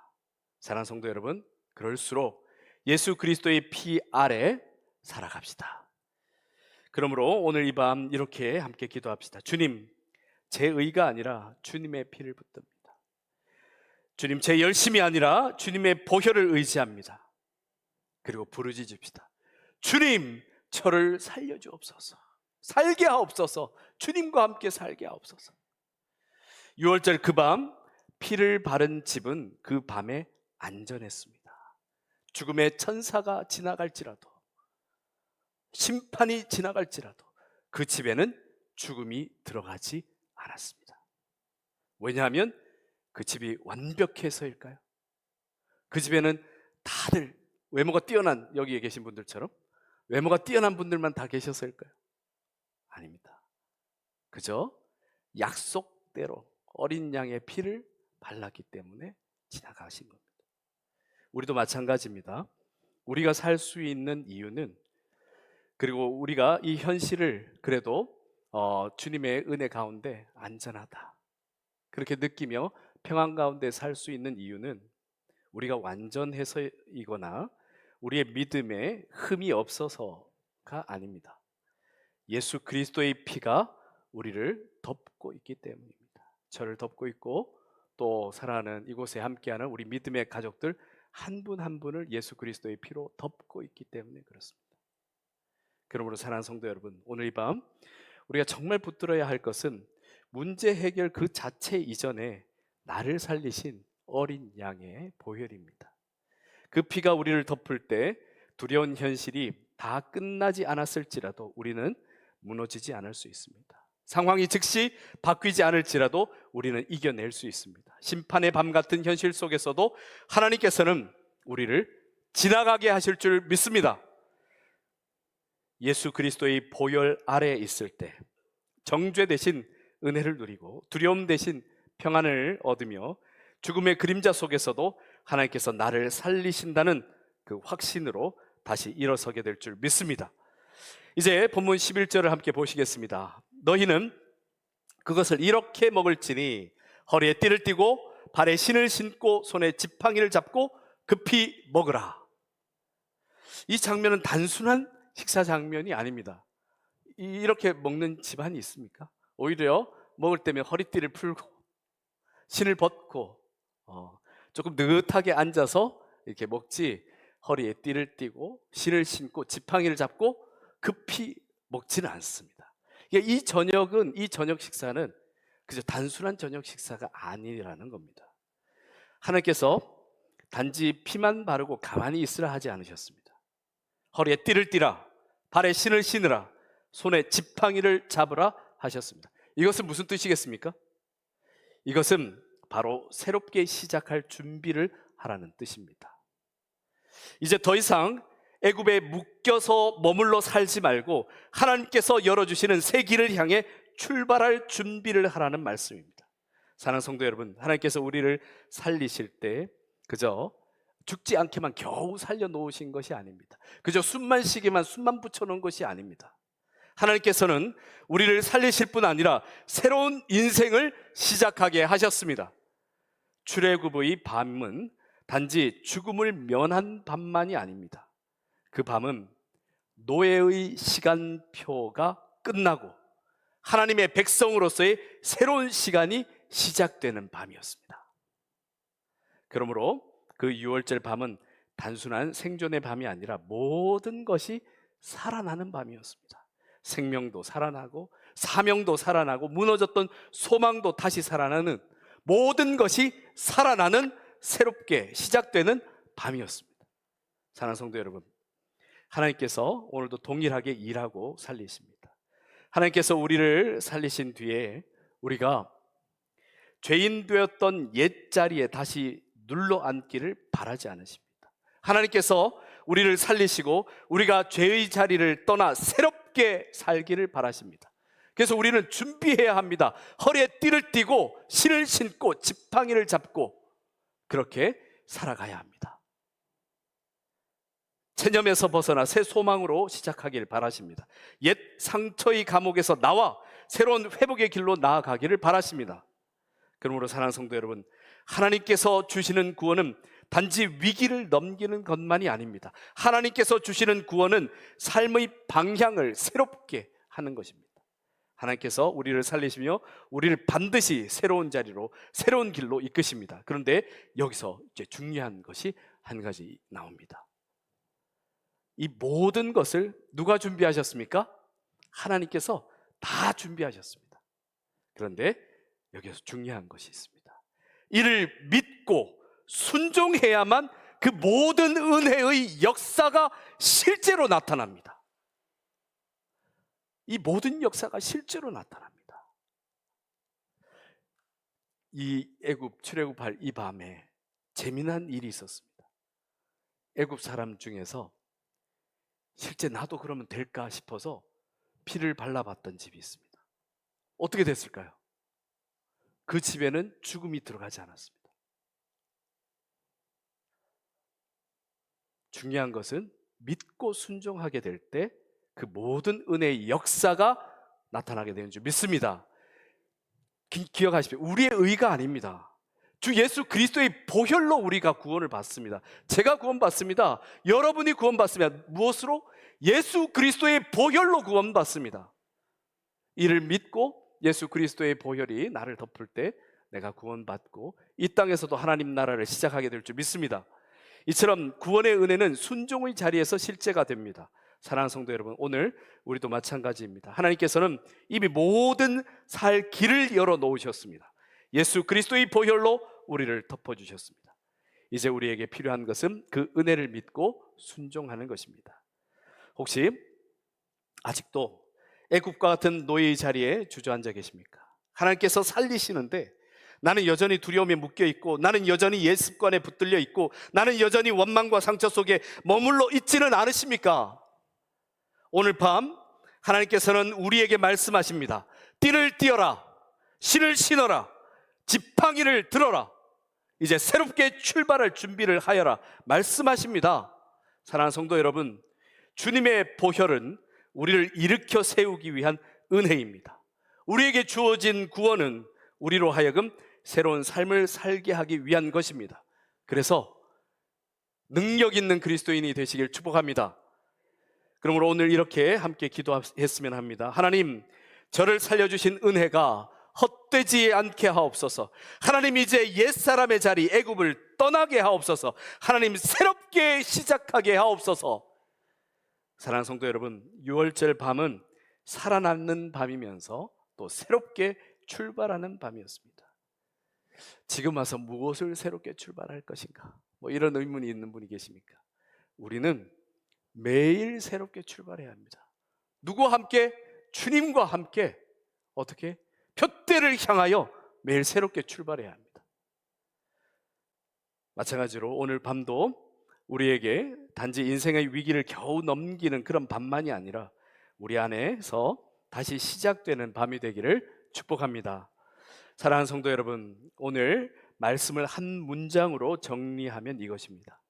사랑하는 성도 여러분, 그럴수록 예수 그리스도의 피 아래 살아갑시다. 그러므로 오늘 이 밤 이렇게 함께 기도합시다. 주님, 제 의가 아니라 주님의 피를 붙듭니다. 주님, 제 열심이 아니라 주님의 보혈을 의지합니다. 그리고 부르짖읍시다. 주님, 저를 살려주옵소서. 살게 하옵소서. 주님과 함께 살게 하옵소서. 6월절 그 밤 피를 바른 집은 그 밤에 안전했습니다. 죽음의 천사가 지나갈지라도, 심판이 지나갈지라도 그 집에는 죽음이 들어가지 않았습니다. 왜냐하면 그 집이 완벽해서일까요? 그 집에는 다들 외모가 뛰어난, 여기에 계신 분들처럼 외모가 뛰어난 분들만 다 계셔서일까요? 아닙니다. 그저 약속대로 어린 양의 피를 발랐기 때문에 지나가신 겁니다. 우리도 마찬가지입니다. 우리가 살 수 있는 이유는, 그리고 우리가 이 현실을 그래도 주님의 은혜 가운데 안전하다 그렇게 느끼며 평안 가운데 살 수 있는 이유는 우리가 완전해서이거나 우리의 믿음에 흠이 없어서가 아닙니다. 예수 그리스도의 피가 우리를 덮고 있기 때문입니다. 저를 덮고 있고 또 사랑하는 이곳에 함께하는 우리 믿음의 가족들 한 분 한 분을 예수 그리스도의 피로 덮고 있기 때문에 그렇습니다. 그러므로 사랑하는 성도 여러분, 오늘 이 밤 우리가 정말 붙들어야 할 것은 문제 해결 그 자체 이전에 나를 살리신 어린 양의 보혈입니다. 그 피가 우리를 덮을 때 두려운 현실이 다 끝나지 않았을지라도 우리는 무너지지 않을 수 있습니다. 상황이 즉시 바뀌지 않을지라도 우리는 이겨낼 수 있습니다. 심판의 밤 같은 현실 속에서도 하나님께서는 우리를 지나가게 하실 줄 믿습니다. 예수 그리스도의 보혈 아래에 있을 때 정죄 대신 은혜를 누리고 두려움 대신 평안을 얻으며 죽음의 그림자 속에서도 하나님께서 나를 살리신다는 그 확신으로 다시 일어서게 될 줄 믿습니다. 이제 본문 11절을 함께 보시겠습니다. 너희는 그것을 이렇게 먹을지니 허리에 띠를 띠고 발에 신을 신고 손에 지팡이를 잡고 급히 먹으라. 이 장면은 단순한 식사 장면이 아닙니다. 이렇게 먹는 집안이 있습니까? 오히려 먹을 때면 허리띠를 풀고 신을 벗고 조금 느긋하게 앉아서 이렇게 먹지, 허리에 띠를 띠고 신을 신고 지팡이를 잡고 급히 먹지는 않습니다. 이 저녁 식사는 그저 단순한 저녁 식사가 아니라는 겁니다. 하나님께서 단지 피만 바르고 가만히 있으라 하지 않으셨습니다. 허리에 띠를 띠라, 발에 신을 신으라, 손에 지팡이를 잡으라 하셨습니다. 이것은 무슨 뜻이겠습니까? 이것은 바로 새롭게 시작할 준비를 하라는 뜻입니다. 이제 더 이상 애굽에 묶여서 머물러 살지 말고 하나님께서 열어주시는 새 길을 향해 출발할 준비를 하라는 말씀입니다. 사랑하는 성도 여러분, 하나님께서 우리를 살리실 때 그저 죽지 않게만 겨우 살려놓으신 것이 아닙니다. 그저 숨만 쉬게만 숨만 붙여놓은 것이 아닙니다. 하나님께서는 우리를 살리실 뿐 아니라 새로운 인생을 시작하게 하셨습니다. 출애굽의 밤은 단지 죽음을 면한 밤만이 아닙니다. 그 밤은 노예의 시간표가 끝나고 하나님의 백성으로서의 새로운 시간이 시작되는 밤이었습니다. 그러므로 그 6월절 밤은 단순한 생존의 밤이 아니라 모든 것이 살아나는 밤이었습니다. 생명도 살아나고 사명도 살아나고 무너졌던 소망도 다시 살아나는, 모든 것이 살아나는 새롭게 시작되는 밤이었습니다. 사랑하는 성도 여러분, 하나님께서 오늘도 동일하게 일하고 살리십니다. 하나님께서 우리를 살리신 뒤에 우리가 죄인 되었던 옛자리에 다시 눌러 앉기를 바라지 않으십니다. 하나님께서 우리를 살리시고 우리가 죄의 자리를 떠나 새롭게 살기를 바라십니다. 그래서 우리는 준비해야 합니다. 허리에 띠를 띠고 신을 신고 지팡이를 잡고 그렇게 살아가야 합니다. 체념에서 벗어나 새 소망으로 시작하기를 바라십니다. 옛 상처의 감옥에서 나와 새로운 회복의 길로 나아가기를 바라십니다. 그러므로 사랑하는 성도 여러분, 하나님께서 주시는 구원은 단지 위기를 넘기는 것만이 아닙니다. 하나님께서 주시는 구원은 삶의 방향을 새롭게 하는 것입니다. 하나님께서 우리를 살리시며 우리를 반드시 새로운 자리로, 새로운 길로 이끄십니다. 그런데 여기서 이제 중요한 것이 한 가지 나옵니다. 이 모든 것을 누가 준비하셨습니까? 하나님께서 다 준비하셨습니다. 그런데 여기서 중요한 것이 있습니다. 이를 믿고 순종해야만 그 모든 은혜의 역사가 실제로 나타납니다. 이 모든 역사가 실제로 나타납니다. 이 애굽 출애굽할 이 밤에 재미난 일이 있었습니다. 애굽 사람 중에서 실제 나도 그러면 될까 싶어서 피를 발라봤던 집이 있습니다. 어떻게 됐을까요? 그 집에는 죽음이 들어가지 않았습니다. 중요한 것은 믿고 순종하게 될 때 그 모든 은혜의 역사가 나타나게 되는 줄 믿습니다. 기억하십시오. 우리의 의가 아닙니다. 주 예수 그리스도의 보혈로 우리가 구원을 받습니다. 제가 구원받습니다. 여러분이 구원받습니다. 무엇으로? 예수 그리스도의 보혈로 구원받습니다. 이를 믿고 예수 그리스도의 보혈이 나를 덮을 때 내가 구원받고 이 땅에서도 하나님 나라를 시작하게 될 줄 믿습니다. 이처럼 구원의 은혜는 순종의 자리에서 실제가 됩니다. 사랑하는 성도 여러분, 오늘 우리도 마찬가지입니다. 하나님께서는 이미 모든 살 길을 열어 놓으셨습니다. 예수 그리스도의 보혈로 우리를 덮어주셨습니다. 이제 우리에게 필요한 것은 그 은혜를 믿고 순종하는 것입니다. 혹시 아직도 애굽과 같은 노예의 자리에 주저앉아 계십니까? 하나님께서 살리시는데 나는 여전히 두려움에 묶여 있고, 나는 여전히 옛 습관에 붙들려 있고, 나는 여전히 원망과 상처 속에 머물러 있지는 않으십니까? 오늘 밤 하나님께서는 우리에게 말씀하십니다. 띠를 띠어라, 신을 신어라, 지팡이를 들어라, 이제 새롭게 출발할 준비를 하여라 말씀하십니다. 사랑하는 성도 여러분, 주님의 보혈은 우리를 일으켜 세우기 위한 은혜입니다. 우리에게 주어진 구원은 우리로 하여금 새로운 삶을 살게 하기 위한 것입니다. 그래서 능력 있는 그리스도인이 되시길 축복합니다. 그러므로 오늘 이렇게 함께 기도했으면 합니다. 하나님, 저를 살려주신 은혜가 헛되지 않게 하옵소서. 하나님, 이제 옛사람의 자리 애굽을 떠나게 하옵소서. 하나님, 새롭게 시작하게 하옵소서. 사랑하는 성도 여러분, 6월절 밤은 살아남는 밤이면서 또 새롭게 출발하는 밤이었습니다. 지금 와서 무엇을 새롭게 출발할 것인가? 이런 의문이 있는 분이 계십니까? 우리는 매일 새롭게 출발해야 합니다. 누구와 함께? 주님과 함께. 어떻게? 표대를 향하여 매일 새롭게 출발해야 합니다. 마찬가지로 오늘 밤도 우리에게 단지 인생의 위기를 겨우 넘기는 그런 밤만이 아니라 우리 안에서 다시 시작되는 밤이 되기를 축복합니다. 사랑하는 성도 여러분, 오늘 말씀을 한 문장으로 정리하면 이것입니다.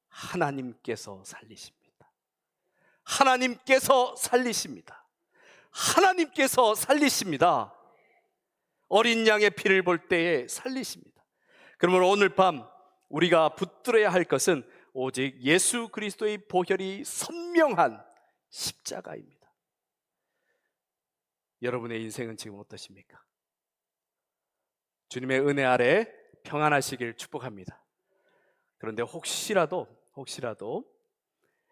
하나님께서 살리십니다. 하나님께서 살리십니다. 하나님께서 살리십니다. 어린 양의 피를 볼 때에 살리십니다. 그러므로 오늘 밤 우리가 붙들어야 할 것은 오직 예수 그리스도의 보혈이 선명한 십자가입니다. 여러분의 인생은 지금 어떠십니까? 주님의 은혜 아래 평안하시길 축복합니다. 그런데 혹시라도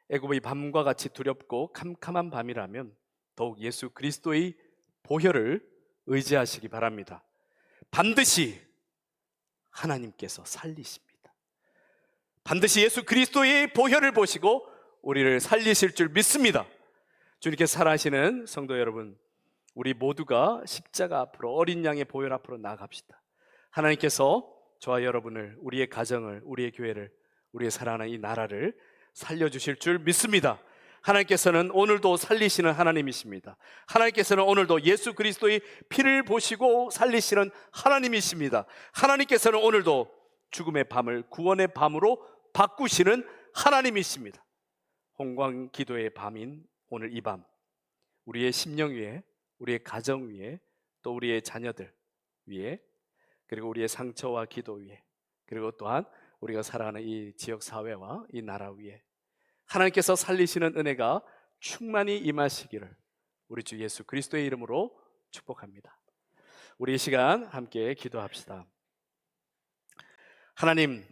애굽의 밤과 같이 두렵고 캄캄한 밤이라면 더욱 예수 그리스도의 보혈을 의지하시기 바랍니다. 반드시 하나님께서 살리십니다. 반드시 예수 그리스도의 보혈을 보시고 우리를 살리실 줄 믿습니다. 주님께서 사랑하시는 성도 여러분, 우리 모두가 십자가 앞으로, 어린 양의 보혈 앞으로 나아갑시다. 하나님께서 저와 여러분을, 우리의 가정을, 우리의 교회를, 우리의 사랑하는 이 나라를 살려주실 줄 믿습니다. 하나님께서는 오늘도 살리시는 하나님이십니다. 하나님께서는 오늘도 예수 그리스도의 피를 보시고 살리시는 하나님이십니다. 하나님께서는 오늘도 죽음의 밤을 구원의 밤으로 바꾸시는 하나님이십니다. 홍광 기도의 밤인 오늘 이 밤, 우리의 심령 위에, 우리의 가정 위에, 또 우리의 자녀들 위에, 그리고 우리의 상처와 기도 위에, 그리고 또한 우리가 살아가는 이 지역 사회와 이 나라 위에 하나님께서 살리시는 은혜가 충만히 임하시기를 우리 주 예수 그리스도의 이름으로 축복합니다. 우리 이 시간 함께 기도합시다. 하나님,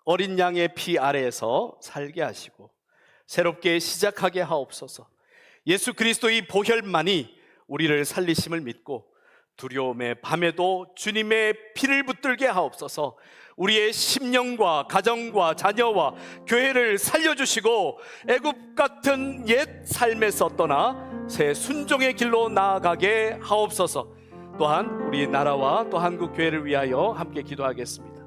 어린 양의 피 아래에서 살게 하시고 새롭게 시작하게 하옵소서. 예수 그리스도의 보혈만이 우리를 살리심을 믿고 두려움의 밤에도 주님의 피를 붙들게 하옵소서. 우리의 심령과 가정과 자녀와 교회를 살려주시고 애굽 같은 옛 삶에서 떠나 새 순종의 길로 나아가게 하옵소서. 또한 우리 나라와 또 한국 교회를 위하여 함께 기도하겠습니다.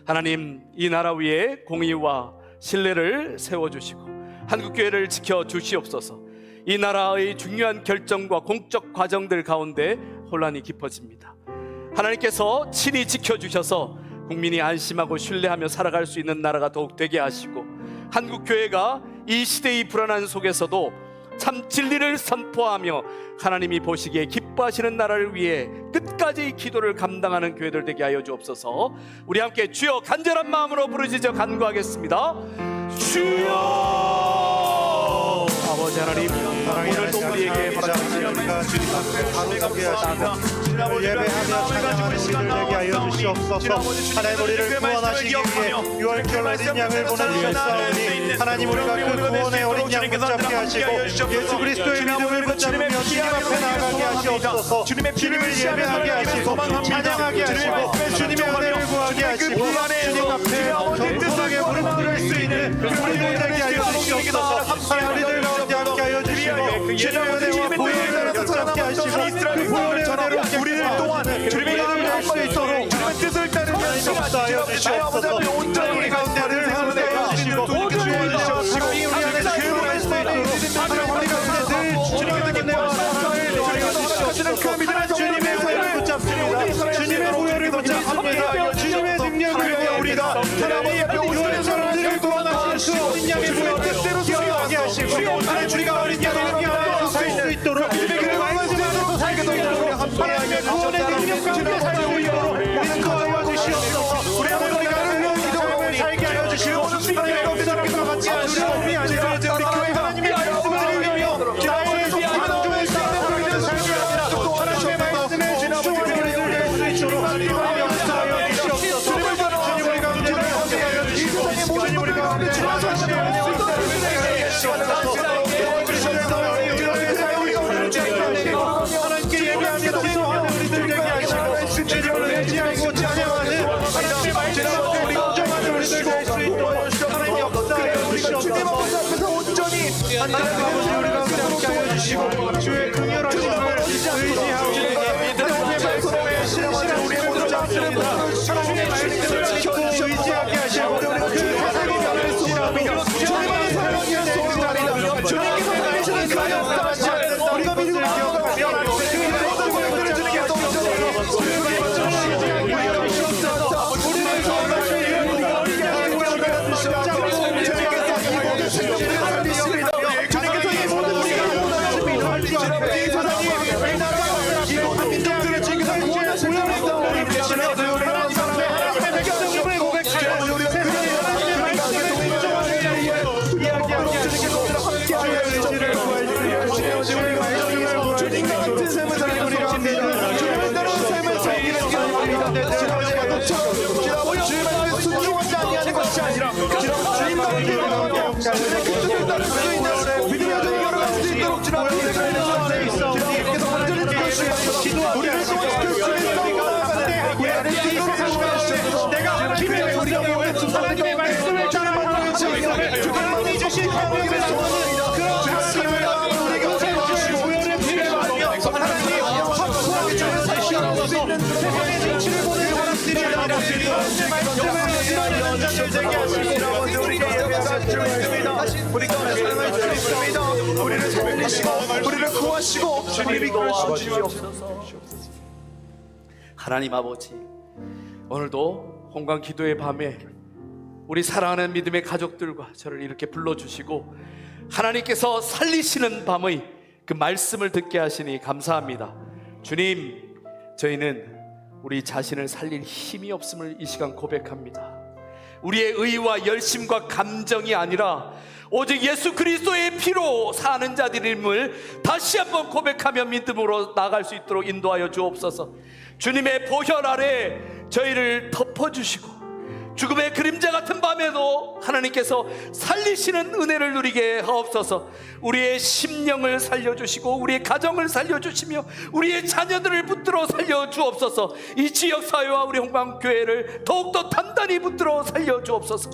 하나님, 이 나라 위에 공의와 신뢰를 세워주시고 한국 교회를 지켜주시옵소서. 이 나라의 중요한 결정과 공적 과정들 가운데 혼란이 깊어집니다. 하나님께서 친히 지켜주셔서 국민이 안심하고 신뢰하며 살아갈 수 있는 나라가 더욱 되게 하시고, 한국교회가 이 시대의 불안한 속에서도 참 진리를 선포하며 하나님이 보시기에 기뻐하시는 나라를 위해 끝까지 기도를 감당하는 교회들 되게 하여 주옵소서. 우리 함께 주여 간절한 마음으로 부르짖어 간구하겠습니다. 주여! 아버지 하나님, 오늘도 우리에게 허락하신 주님 앞에 바로 서게 하시고 예배하며 찬양하는 우리들 되게 하여 주시옵소서. 하나님 우리를 구원하시기 위해 6월절 어린 양을 보내주셨사오니 하나님 우리가 그 구원의 어린 양 붙잡게 하시고 예수 그리스도의 믿음을 붙잡으며 주님 앞에 나아가게 하시옵소서. 주님의 피를 예배하게 하시고 찬양하게 하시고 주님의 은혜를 구하게 하시고 주님 앞에 겸손하게 무릎 꿇을 수 있는 우리들 되게 하여 주시옵소서. 하나님 우리들 가운데 함께 하여 주시고 주님의 은혜와 보혈을 붙잡게 하시고 그 보혈의 은혜로 우리를 또한 주님의 이름을 할 수 있도록 주님의 뜻을 따르는 역사하여 주시옵소서. 우리 가운데 늘 함께 해주시고 주시옵시고 우리 안에 교회할 수 있도록 우리 가운데 늘 주님의 은혜와 사랑을 더하여 주시옵소서. 주님의 보혈을 붙잡습니다. 주님의 보혈을 붙잡습니다. 주님의 능력을 우리가 하나님 요새 사람들을 구원하시는 그 어린 양의 보혈 뜻대로 살게 하시고 우리가 어린 양을 위하여 살 수 있도록 주님의 말씀으로 살게 되도록 하나님의 구원의 능력과 함께 살고 있도록 인도하여 주시옵소서. 우리 아버지가 기도함을 살게 하여 주시고 하나님의 역사랑과 같이 하시고 우리 아니라 우리 교회 하나님의 말씀을 위하여 나의 기도의 삶을 살게 하시라. 또 하나님의 말씀을 지나보게 우리를 수 있도록 역사하여 주시옵소서. 주님 우리 가운데 함께 하여 주시고 주님 우리 가운데 하나님께 예배하며 기도하는 우리들 되게 하시고 주님을 의지하고 찬양하는 우리 인정하는 우리들 될 수 있도록 하나님 역사하여 주시옵소서. 온전히 하나님 아버지 우리 가운데 함께 하여 주시고 주의 긍휼하심을 의지하고 하나님의 말씀에 신실한 우리를 붙잡습니다. 하나님의 말씀을 지키고 의지하게 하시고 그 세상이 나를 지나며 주님의 사랑이 되는 자리다. 주님께서 다니시는 그 역사하시 우리가 믿음을 기억하며 그 말씀을 주님께 하옵소서. 우리를 도와주시고 우리를 구원하여 주시옵소서. 주님께서 살리십니다. 주님께서 이 모든 우리가 구원하십니다. 이 세상이 이 나라가 기도한 민족들을 지키는 구원의 소명을 우리 되시는 하나님 앞에 백성을 고백하여 우리 세상에 하나님의 말씀을 인정하는 자리에 이야기하며 주님께서 함께하여 의지를 구하여 주시옵소서. 주님과 같은 삶을 살리는 우리 가운데 주님의 따른 삶을 살기를 주님 가운데 주님의 순종하지 아니하는 것이 아니라 주님과 함께 가운데 주님의 뜻을 따를 수 있는 믿음의 능력을 할 수 있도록 주님 앞에 가운데 있어 주님께서 완전히 지켜주시고 우리를 소원시킬 수 있는 가운데 우리 안에 뛰도록 하시고 내가 기회에 우리가 모여 하나님의 말씀을 따라가는 주님이 주신 하나님의 소원은 그런 말씀을 우리가 세워주시고 우리를 필요하며 하나님 확고하게 주는 사시하고 수 있는 세상의 진치를 보내고 하나님의 말씀을 이런 연장을 되게 하시고 우리가 예배하는 줄 믿습니다. 우리 가운데 사랑을 주십니다. 우리를 살리시고 우리를 구하시고 주님이 도와주시옵소서. 하나님 아버지, 오늘도 홍강 기도의 밤에 우리 사랑하는 믿음의 가족들과 저를 이렇게 불러주시고 하나님께서 살리시는 밤의 그 말씀을 듣게 하시니 감사합니다. 주님, 저희는 우리 자신을 살릴 힘이 없음을 이 시간 고백합니다. 우리의 의와 열심과 감정이 아니라 오직 예수 그리스도의 피로 사는 자들임을 다시 한번 고백하며 믿음으로 나아갈 수 있도록 인도하여 주옵소서. 주님의 보혈 아래 저희를 덮어주시고 죽음의 그림자 같은 밤에도 하나님께서 살리시는 은혜를 누리게 하옵소서. 우리의 심령을 살려주시고 우리의 가정을 살려주시며 우리의 자녀들을 붙들어 살려주옵소서. 이 지역사회와 우리 홍방교회를 더욱더 단단히 붙들어 살려주옵소서.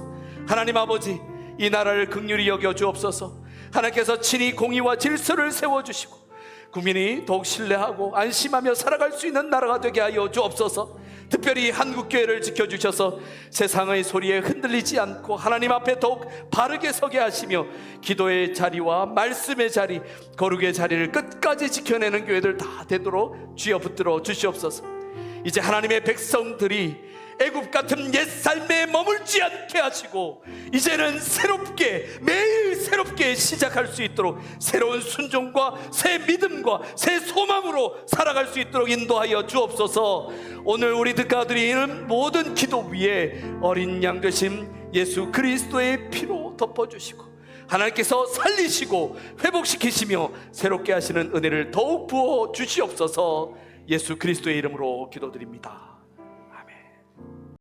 하나님 아버지, 이 나라를 긍휼히 여겨주옵소서. 하나님께서 친히 공의와 질서를 세워주시고 국민이 더욱 신뢰하고 안심하며 살아갈 수 있는 나라가 되게 하여 주옵소서. 특별히 한국교회를 지켜주셔서 세상의 소리에 흔들리지 않고 하나님 앞에 더욱 바르게 서게 하시며 기도의 자리와 말씀의 자리, 거룩의 자리를 끝까지 지켜내는 교회들 다 되도록 주여 붙들어 주시옵소서. 이제 하나님의 백성들이 애굽 같은 옛 삶에 머물지 않게 하시고 이제는 새롭게, 매일 새롭게 시작할 수 있도록 새로운 순종과 새 믿음과 새 소망으로 살아갈 수 있도록 인도하여 주옵소서. 오늘 우리 듣가 드리는 모든 기도 위에 어린 양 되신 예수 그리스도의 피로 덮어주시고 하나님께서 살리시고 회복시키시며 새롭게 하시는 은혜를 더욱 부어 주시옵소서. 예수 그리스도의 이름으로 기도드립니다.